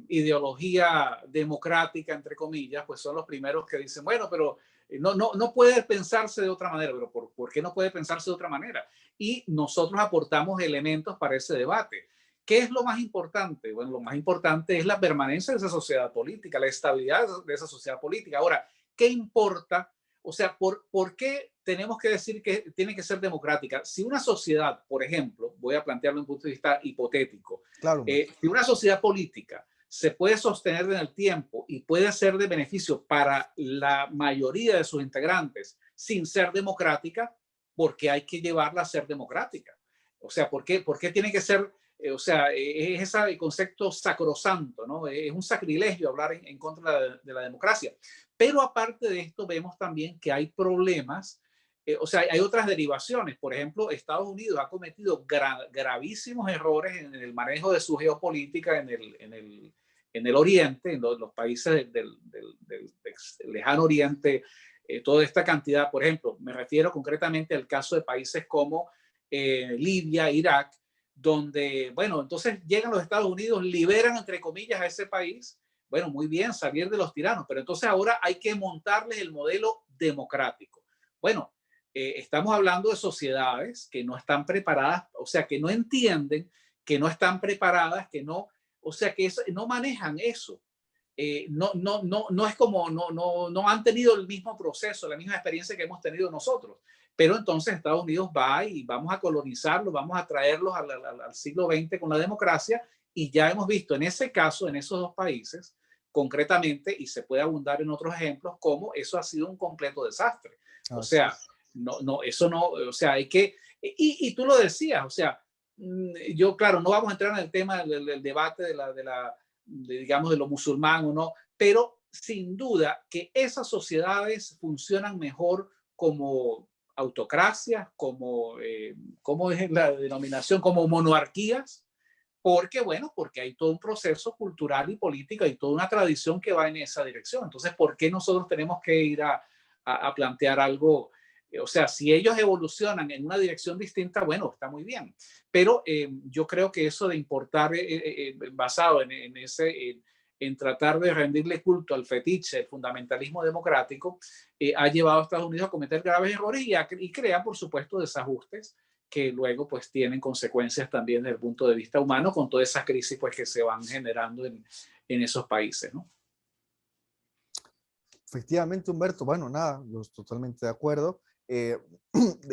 ideología democrática, entre comillas, pues son los primeros que dicen, bueno, pero no puede pensarse de otra manera, pero ¿por qué no puede pensarse de otra manera? Y nosotros aportamos elementos para ese debate. ¿Qué es lo más importante? Bueno, lo más importante es la permanencia de esa sociedad política, la estabilidad de esa sociedad política. Ahora, ¿qué importa? O sea, ¿por qué tenemos que decir que tiene que ser democrática? Si una sociedad, por ejemplo, voy a plantearlo desde un punto de vista hipotético, Claro, si una sociedad política se puede sostener en el tiempo y puede ser de beneficio para la mayoría de sus integrantes sin ser democrática, ¿por qué hay que llevarla a ser democrática? O sea, ¿por qué tiene que ser, o sea, es ese concepto sacrosanto, ¿no? Es un sacrilegio hablar en contra de la democracia. Pero aparte de esto, vemos también que hay problemas, o sea, hay otras derivaciones. Por ejemplo, Estados Unidos ha cometido gravísimos errores en el manejo de su geopolítica en el Oriente, en los países del lejano Oriente, toda esta cantidad. Por ejemplo, me refiero concretamente al caso de países como Libia, Irak, donde, bueno, entonces llegan los Estados Unidos, liberan, entre comillas, a ese país. Bueno, muy bien, salir de los tiranos, pero entonces ahora hay que montarles el modelo democrático. Bueno, estamos hablando de sociedades que no están preparadas, o sea, que no entienden, que no están preparadas, que no, o sea, que no manejan eso. No es como, no han tenido el mismo proceso, la misma experiencia que hemos tenido nosotros. Pero entonces Estados Unidos va y vamos a colonizarlos, vamos a traerlos al siglo XX con la democracia, y ya hemos visto en ese caso, en esos dos países, concretamente, y se puede abundar en otros ejemplos, cómo eso ha sido un completo desastre. O sea, eso no, o sea, hay que, y tú lo decías, o sea, yo, claro, no vamos a entrar en el tema del debate digamos, de lo musulmán o no, pero sin duda que esas sociedades funcionan mejor como autocracias, ¿cómo es la denominación? Como monarquías, porque, bueno, porque hay todo un proceso cultural y político y toda una tradición que va en esa dirección. Entonces, ¿por qué nosotros tenemos que ir a plantear algo? O sea, si ellos evolucionan en una dirección distinta, bueno, está muy bien. Pero yo creo que eso de importar, basado en tratar de rendirle culto al fetiche, el fundamentalismo democrático, ha llevado a Estados Unidos a cometer graves errores y crea, por supuesto, desajustes que luego pues tienen consecuencias también desde el punto de vista humano con todas esas crisis pues que se van generando en esos países, ¿no? Efectivamente, Humberto, bueno, nada, yo estoy totalmente de acuerdo. De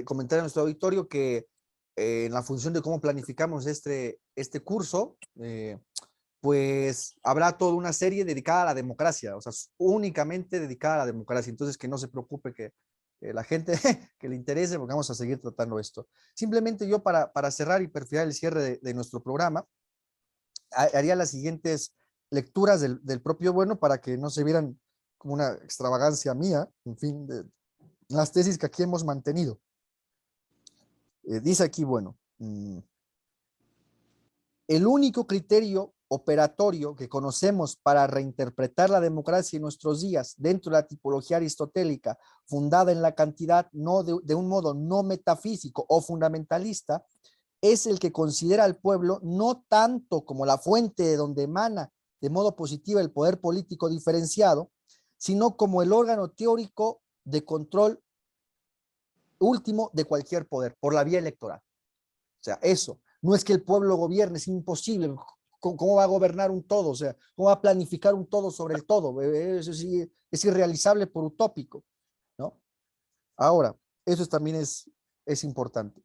comentar a nuestro auditorio que en la función de cómo planificamos este curso, pues habrá toda una serie dedicada a la democracia, o sea, únicamente dedicada a la democracia. Entonces, que no se preocupe que la gente que le interese, porque vamos a seguir tratando esto. Simplemente yo para cerrar y perfilar el cierre de nuestro programa, haría las siguientes lecturas del propio Bueno para que no se vieran como una extravagancia mía, en fin, de las tesis que aquí hemos mantenido. Dice aquí, bueno, el único criterio operatorio que conocemos para reinterpretar la democracia en nuestros días dentro de la tipología aristotélica fundada en la cantidad, no de un modo no metafísico o fundamentalista, es el que considera al pueblo no tanto como la fuente de donde emana de modo positivo el poder político diferenciado, sino como el órgano teórico de control último de cualquier poder por la vía electoral. O sea, eso. No es que el pueblo gobierne, es imposible. ¿Cómo va a gobernar un todo? O sea, ¿cómo va a planificar un todo sobre el todo? Eso sí, es irrealizable por utópico, ¿no? Ahora, eso también es importante.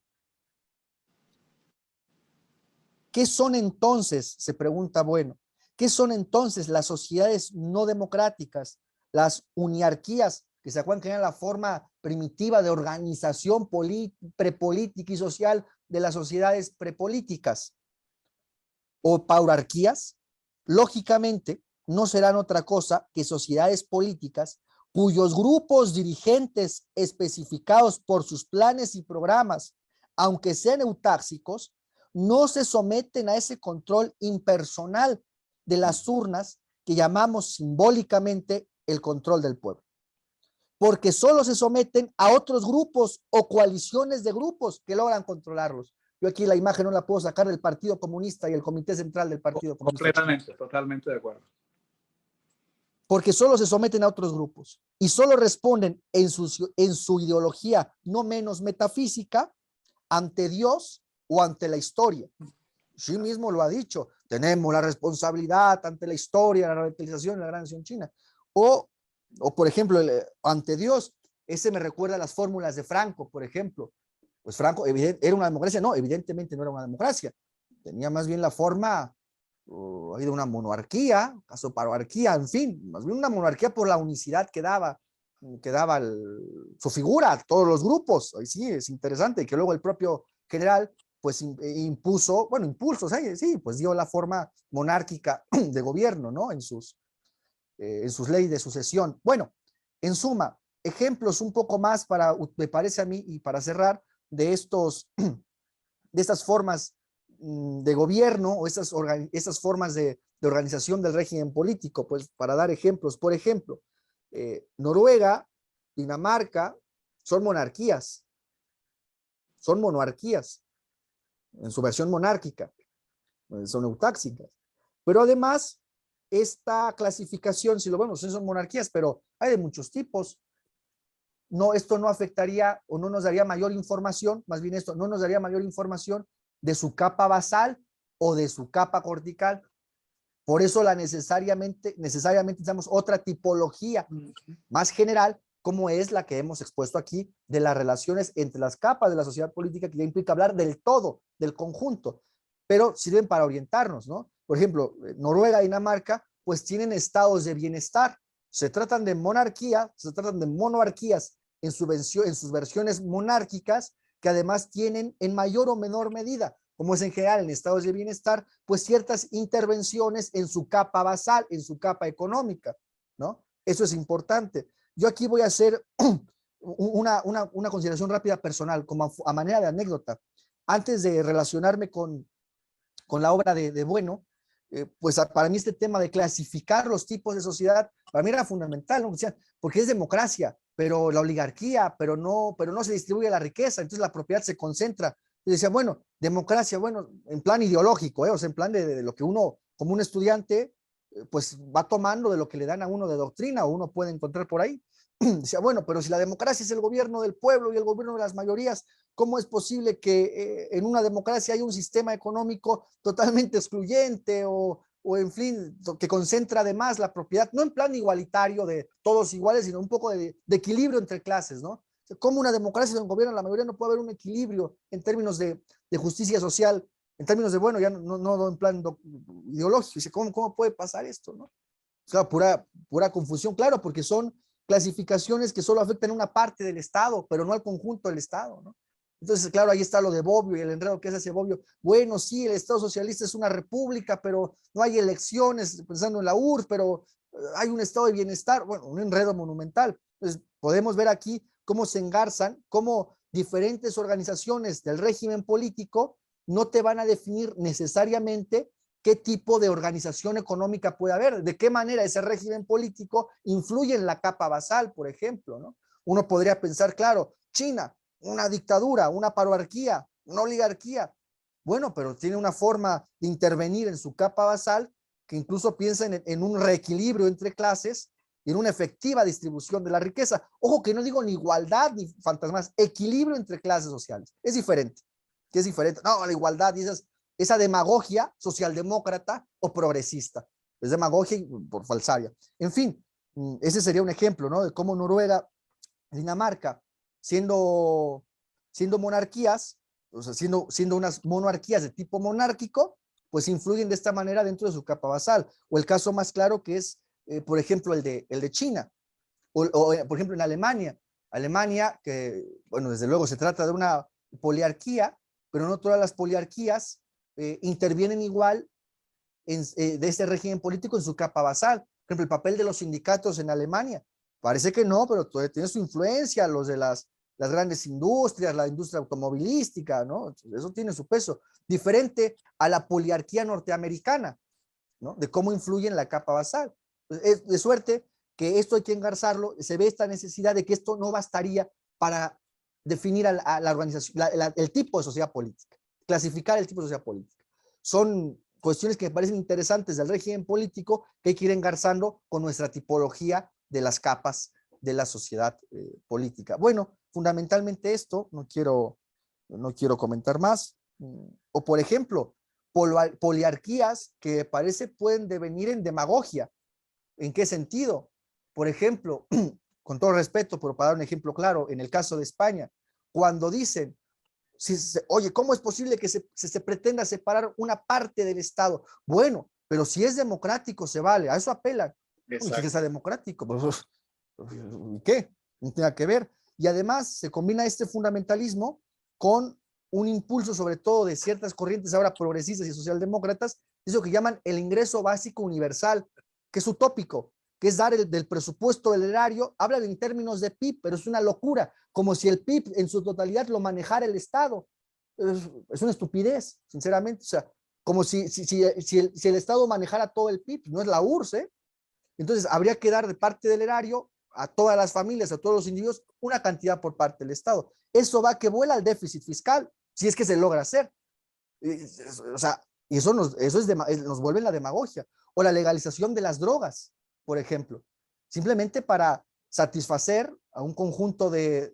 ¿Qué son entonces? Se pregunta, bueno, ¿qué son entonces las sociedades no democráticas, las uniarquías, que se acuerdan que eran la forma primitiva de organización prepolítica y social de las sociedades prepolíticas? ¿O paurarquías? Lógicamente, no serán otra cosa que sociedades políticas cuyos grupos dirigentes especificados por sus planes y programas, aunque sean eutáxicos, no se someten a ese control impersonal de las urnas que llamamos simbólicamente el control del pueblo, porque solo se someten a otros grupos o coaliciones de grupos que logran controlarlos. Yo aquí la imagen no la puedo sacar del Partido Comunista y el Comité Central del Partido Comunista. Completamente, totalmente de acuerdo. Porque solo se someten a otros grupos y solo responden en su ideología no menos metafísica ante Dios o ante la historia. Sí mismo lo ha dicho, tenemos la responsabilidad ante la historia, la revitalización de la gran nación china. O por ejemplo, ante Dios, ese me recuerda a las fórmulas de Franco, por ejemplo. Pues Franco, ¿era una democracia? No, evidentemente no era una democracia. Tenía más bien la forma de una monarquía, caso paroarquía, en fin, más bien una monarquía por la unicidad que daba su figura a todos los grupos. Ahí sí, es interesante que luego el propio general pues impulso, sí, pues dio la forma monárquica de gobierno, ¿no? En sus leyes de sucesión. Bueno, en suma, ejemplos un poco más me parece a mí, y para cerrar, de estas formas de gobierno o estas formas de organización del régimen político, pues para dar ejemplos, por ejemplo, Noruega, Dinamarca, son monarquías en su versión monárquica, son eutáxicas, pero además esta clasificación, si lo vemos, son monarquías, pero hay de muchos tipos. No, esto no afectaría o no nos daría mayor información, más bien esto no nos daría mayor información de su capa basal o de su capa cortical. Por eso necesariamente necesitamos otra tipología más general, como es la que hemos expuesto aquí, de las relaciones entre las capas de la sociedad política, que ya implica hablar del todo, del conjunto, pero sirven para orientarnos, ¿no? Por ejemplo, Noruega y Dinamarca, pues tienen estados de bienestar. Se tratan de monarquía, se tratan de monarquías en sus versiones monárquicas, que además tienen en mayor o menor medida, como es en general en estados de bienestar, pues ciertas intervenciones en su capa basal, en su capa económica, ¿no? Eso es importante. Yo aquí voy a hacer una consideración rápida personal, como a manera de anécdota. Antes de relacionarme con la obra de Bueno, pues para mí este tema de clasificar los tipos de sociedad, para mí era fundamental, ¿no? Porque es democracia, pero la oligarquía, pero no se distribuye la riqueza, entonces la propiedad se concentra. Y decía, bueno, democracia, bueno, en plan ideológico, o sea, en plan de lo que uno, como un estudiante, pues va tomando de lo que le dan a uno de doctrina, o uno puede encontrar por ahí. Decía, bueno, pero si la democracia es el gobierno del pueblo y el gobierno de las mayorías, ¿cómo es posible que en una democracia haya un sistema económico totalmente excluyente o en fin, que concentra además la propiedad, no en plan igualitario de todos iguales, sino un poco de equilibrio entre clases, ¿no? ¿Cómo una democracia donde gobierna la mayoría no puede haber un equilibrio en términos de justicia social en términos de, bueno, ya no en plan ideológico, dice, ¿cómo puede pasar esto, no? Claro, pura confusión, claro, porque son clasificaciones que solo afectan una parte del Estado, pero no al conjunto del Estado, ¿no? Entonces, claro, ahí está lo de Bobbio y el enredo que es ese Bobbio. Bueno, sí, el Estado socialista es una república, pero no hay elecciones, pensando en la URSS, pero hay un estado de bienestar. Bueno, un enredo monumental. Entonces, podemos ver aquí cómo se engarzan, cómo diferentes organizaciones del régimen político no te van a definir necesariamente qué tipo de organización económica puede haber, de qué manera ese régimen político influye en la capa basal, por ejemplo, ¿no? Uno podría pensar, claro, China, una dictadura, una paroarquía, una oligarquía. Bueno, pero tiene una forma de intervenir en su capa basal que incluso piensa en un reequilibrio entre clases y en una efectiva distribución de la riqueza. Ojo que no digo ni igualdad ni fantasmas, equilibrio entre clases sociales. Es diferente. ¿Qué es diferente? No, la igualdad y esa demagogia socialdemócrata o progresista. Es demagogia por falsaria. En fin, ese sería un ejemplo, ¿no? De cómo Noruega, Dinamarca, siendo monarquías, o sea, siendo unas monarquías de tipo monárquico, pues influyen de esta manera dentro de su capa basal. O el caso más claro que es, por ejemplo, el de China. O, por ejemplo, en Alemania. Alemania, que, bueno, desde luego se trata de una poliarquía, pero no todas las poliarquías intervienen igual de este régimen político en su capa basal. Por ejemplo, el papel de los sindicatos en Alemania. Parece que no, pero todavía tiene su influencia, los de las grandes industrias, la industria automovilística, ¿no? Eso tiene su peso. Diferente a la poliarquía norteamericana, ¿no? De cómo influye en la capa basal. Es de suerte que esto hay que engarzarlo, se ve esta necesidad de que esto no bastaría para definir a la organización, el tipo de sociedad política, clasificar el tipo de sociedad política. Son cuestiones que me parecen interesantes del régimen político que hay que ir engarzando con nuestra tipología de las capas de la sociedad política. Bueno, fundamentalmente esto, no quiero comentar más. O por ejemplo, poliarquías que parece pueden devenir en demagogia. ¿En qué sentido? Por ejemplo, con todo respeto, pero para dar un ejemplo claro, en el caso de España, cuando dicen, oye, ¿cómo es posible que se pretenda separar una parte del Estado? Bueno, pero si es democrático se vale, a eso apelan. ¿Y qué sea democrático? Pues, ¿qué? No tiene que ver. Y además se combina este fundamentalismo con un impulso sobre todo de ciertas corrientes ahora progresistas y socialdemócratas, eso que llaman el ingreso básico universal, que es utópico, que es dar del presupuesto del erario, hablan en términos de PIB, pero es una locura, como si el PIB en su totalidad lo manejara el Estado. Es una estupidez, sinceramente, o sea, como si el Estado manejara todo el PIB, no es la URSS, ¿eh? Entonces habría que dar de parte del erario a todas las familias, a todos los individuos, una cantidad por parte del Estado. Eso va que vuela al déficit fiscal, si es que se logra hacer. O sea, y eso nos vuelve la demagogia. O la legalización de las drogas, por ejemplo, simplemente para satisfacer a un conjunto de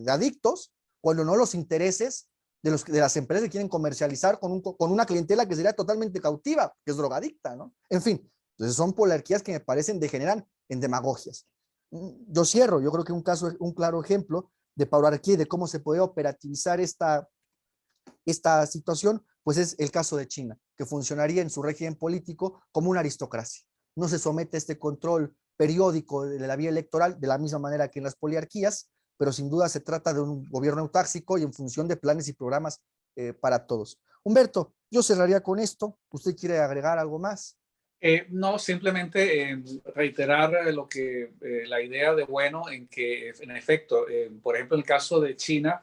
adictos, cuando no los intereses de las empresas que quieren comercializar con una clientela que sería totalmente cautiva, que es drogadicta, ¿no? En fin, entonces son polarquías que me parecen degeneran en demagogias. Yo cierro, yo creo que un claro ejemplo de paularquía y de cómo se puede operativizar esta situación, pues es el caso de China, que funcionaría en su régimen político como una aristocracia. No se somete a este control periódico de la vía electoral de la misma manera que en las poliarquías, pero sin duda se trata de un gobierno autáxico y en función de planes y programas para todos. Humberto, yo cerraría con esto. ¿Usted quiere agregar algo más? No, simplemente reiterar la idea de bueno en que, en efecto, por ejemplo, en el caso de China,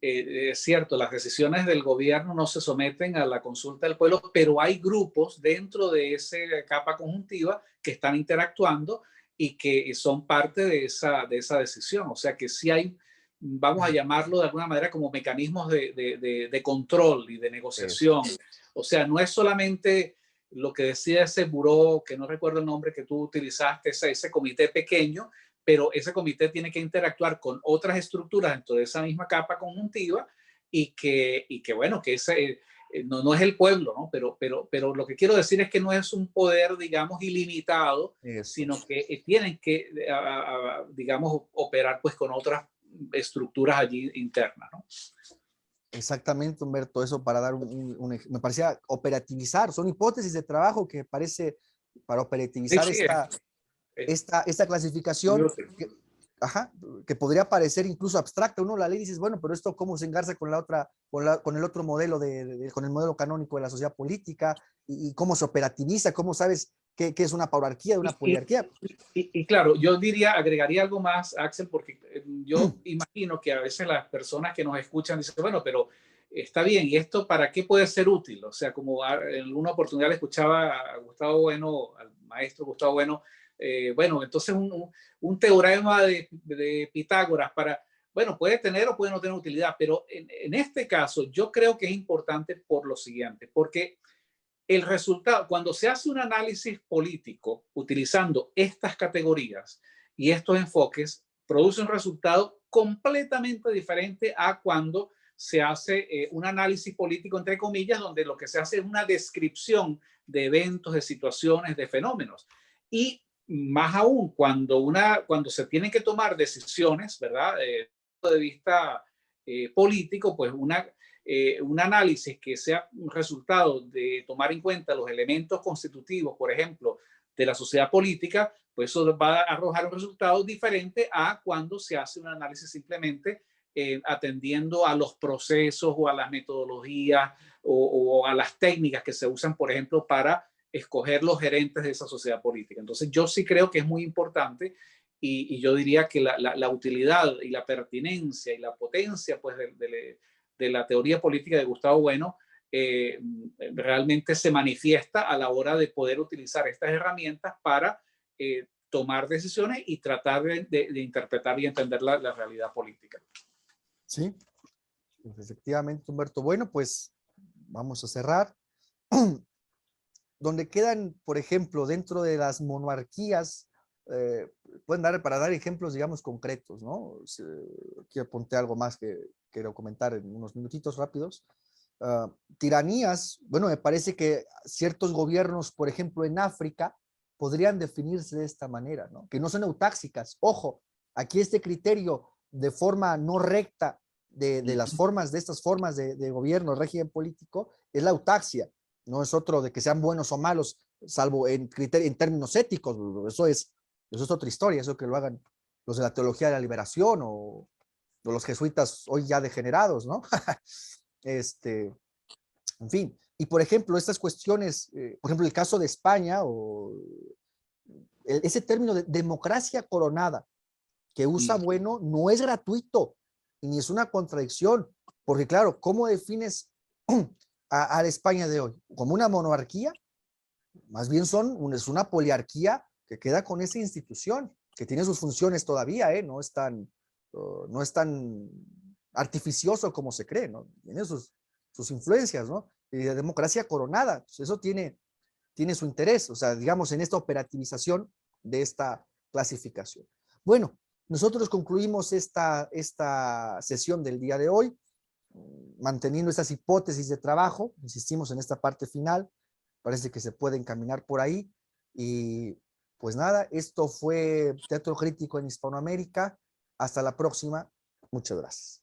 es cierto, las decisiones del gobierno no se someten a la consulta del pueblo, pero hay grupos dentro de esa capa conjuntiva que están interactuando y que son parte de esa decisión. O sea que sí hay, vamos a llamarlo de alguna manera como mecanismos de control y de negociación. O sea, no es solamente lo que decía ese buró, que no recuerdo el nombre que tú utilizaste, ese comité pequeño, pero ese comité tiene que interactuar con otras estructuras dentro de esa misma capa conjuntiva y que bueno, que ese no es el pueblo, ¿no? Pero lo que quiero decir es que no es un poder, digamos, ilimitado, sino que tienen que, digamos, operar pues con otras estructuras allí internas, ¿no? Exactamente, Humberto, eso para dar me parecía operativizar, son hipótesis de trabajo que parece para Sí, operativizar sí, esta muy clasificación útil. que, ajá, que podría parecer incluso abstracta. Uno la ley dices, bueno, pero esto cómo se engarza con la otra, con el otro modelo con el modelo canónico de la sociedad política y cómo se operativiza, cómo sabes qué es una paurarquía de una poliarquía. Y claro, yo diría, agregaría algo más, Axel, porque yo imagino que a veces las personas que nos escuchan dicen, bueno, pero está bien, ¿y esto para qué puede ser útil? O sea, como en una oportunidad le escuchaba a Gustavo Bueno, al maestro Gustavo Bueno, bueno, entonces un teorema de Pitágoras para, bueno, puede tener o puede no tener utilidad, pero en este caso yo creo que es importante por lo siguiente, porque el resultado, cuando se hace un análisis político utilizando estas categorías y estos enfoques, produce un resultado completamente diferente a cuando se hace un análisis político, entre comillas, donde lo que se hace es una descripción de eventos, de situaciones, de fenómenos. Y más aún, cuando se tienen que tomar decisiones, ¿verdad? Desde el punto de vista político, pues un análisis que sea un resultado de tomar en cuenta los elementos constitutivos, por ejemplo, de la sociedad política, pues eso va a arrojar un resultado diferente a cuando se hace un análisis simplemente atendiendo a los procesos o a las metodologías o a las técnicas que se usan, por ejemplo, para escoger los gerentes de esa sociedad política. Entonces, yo sí creo que es muy importante y yo diría que la utilidad y la pertinencia y la potencia pues, de la teoría política de Gustavo Bueno realmente se manifiesta a la hora de poder utilizar estas herramientas para tomar decisiones y tratar de interpretar y entender la realidad política. Sí, efectivamente, Humberto. Bueno, pues vamos a cerrar. Donde quedan, por ejemplo, dentro de las monarquías, pueden para dar ejemplos, digamos, concretos, ¿no? Aquí apunté algo más que quiero comentar en unos minutitos rápidos. Tiranías, bueno, me parece que ciertos gobiernos, por ejemplo, en África, podrían definirse de esta manera, ¿no? Que no son eutáxicas. Ojo, aquí este criterio de forma no recta de estas formas de gobierno, régimen político, es la eutaxia. No es otro de que sean buenos o malos, salvo en términos éticos. Eso es otra historia, eso que lo hagan los de la teología de la liberación o los jesuitas hoy ya degenerados, ¿no? En fin. Y por ejemplo, estas cuestiones, por ejemplo, el caso de España o ese término de democracia coronada que usa Bueno no es gratuito y ni es una contradicción, porque claro, ¿cómo defines a la España de hoy? ¿Como una monarquía? Más bien es una poliarquía que queda con esa institución, que tiene sus funciones todavía, no es tan artificioso como se cree, ¿no? Tiene sus influencias, ¿no? Y la democracia coronada, pues eso tiene su interés, o sea, digamos, en esta operativización de esta clasificación. Bueno, nosotros concluimos esta sesión del día de hoy, manteniendo estas hipótesis de trabajo, insistimos en esta parte final, parece que se puede encaminar por ahí, y pues nada, esto fue Teatro Crítico en Hispanoamérica, hasta la próxima, muchas gracias.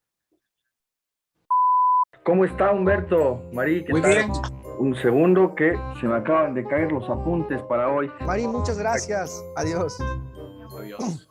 ¿Cómo está Humberto? Marí, ¿qué Muy tal? bien. Un segundo que se me acaban de caer los apuntes para hoy. Marí, muchas gracias. Adiós. Adiós.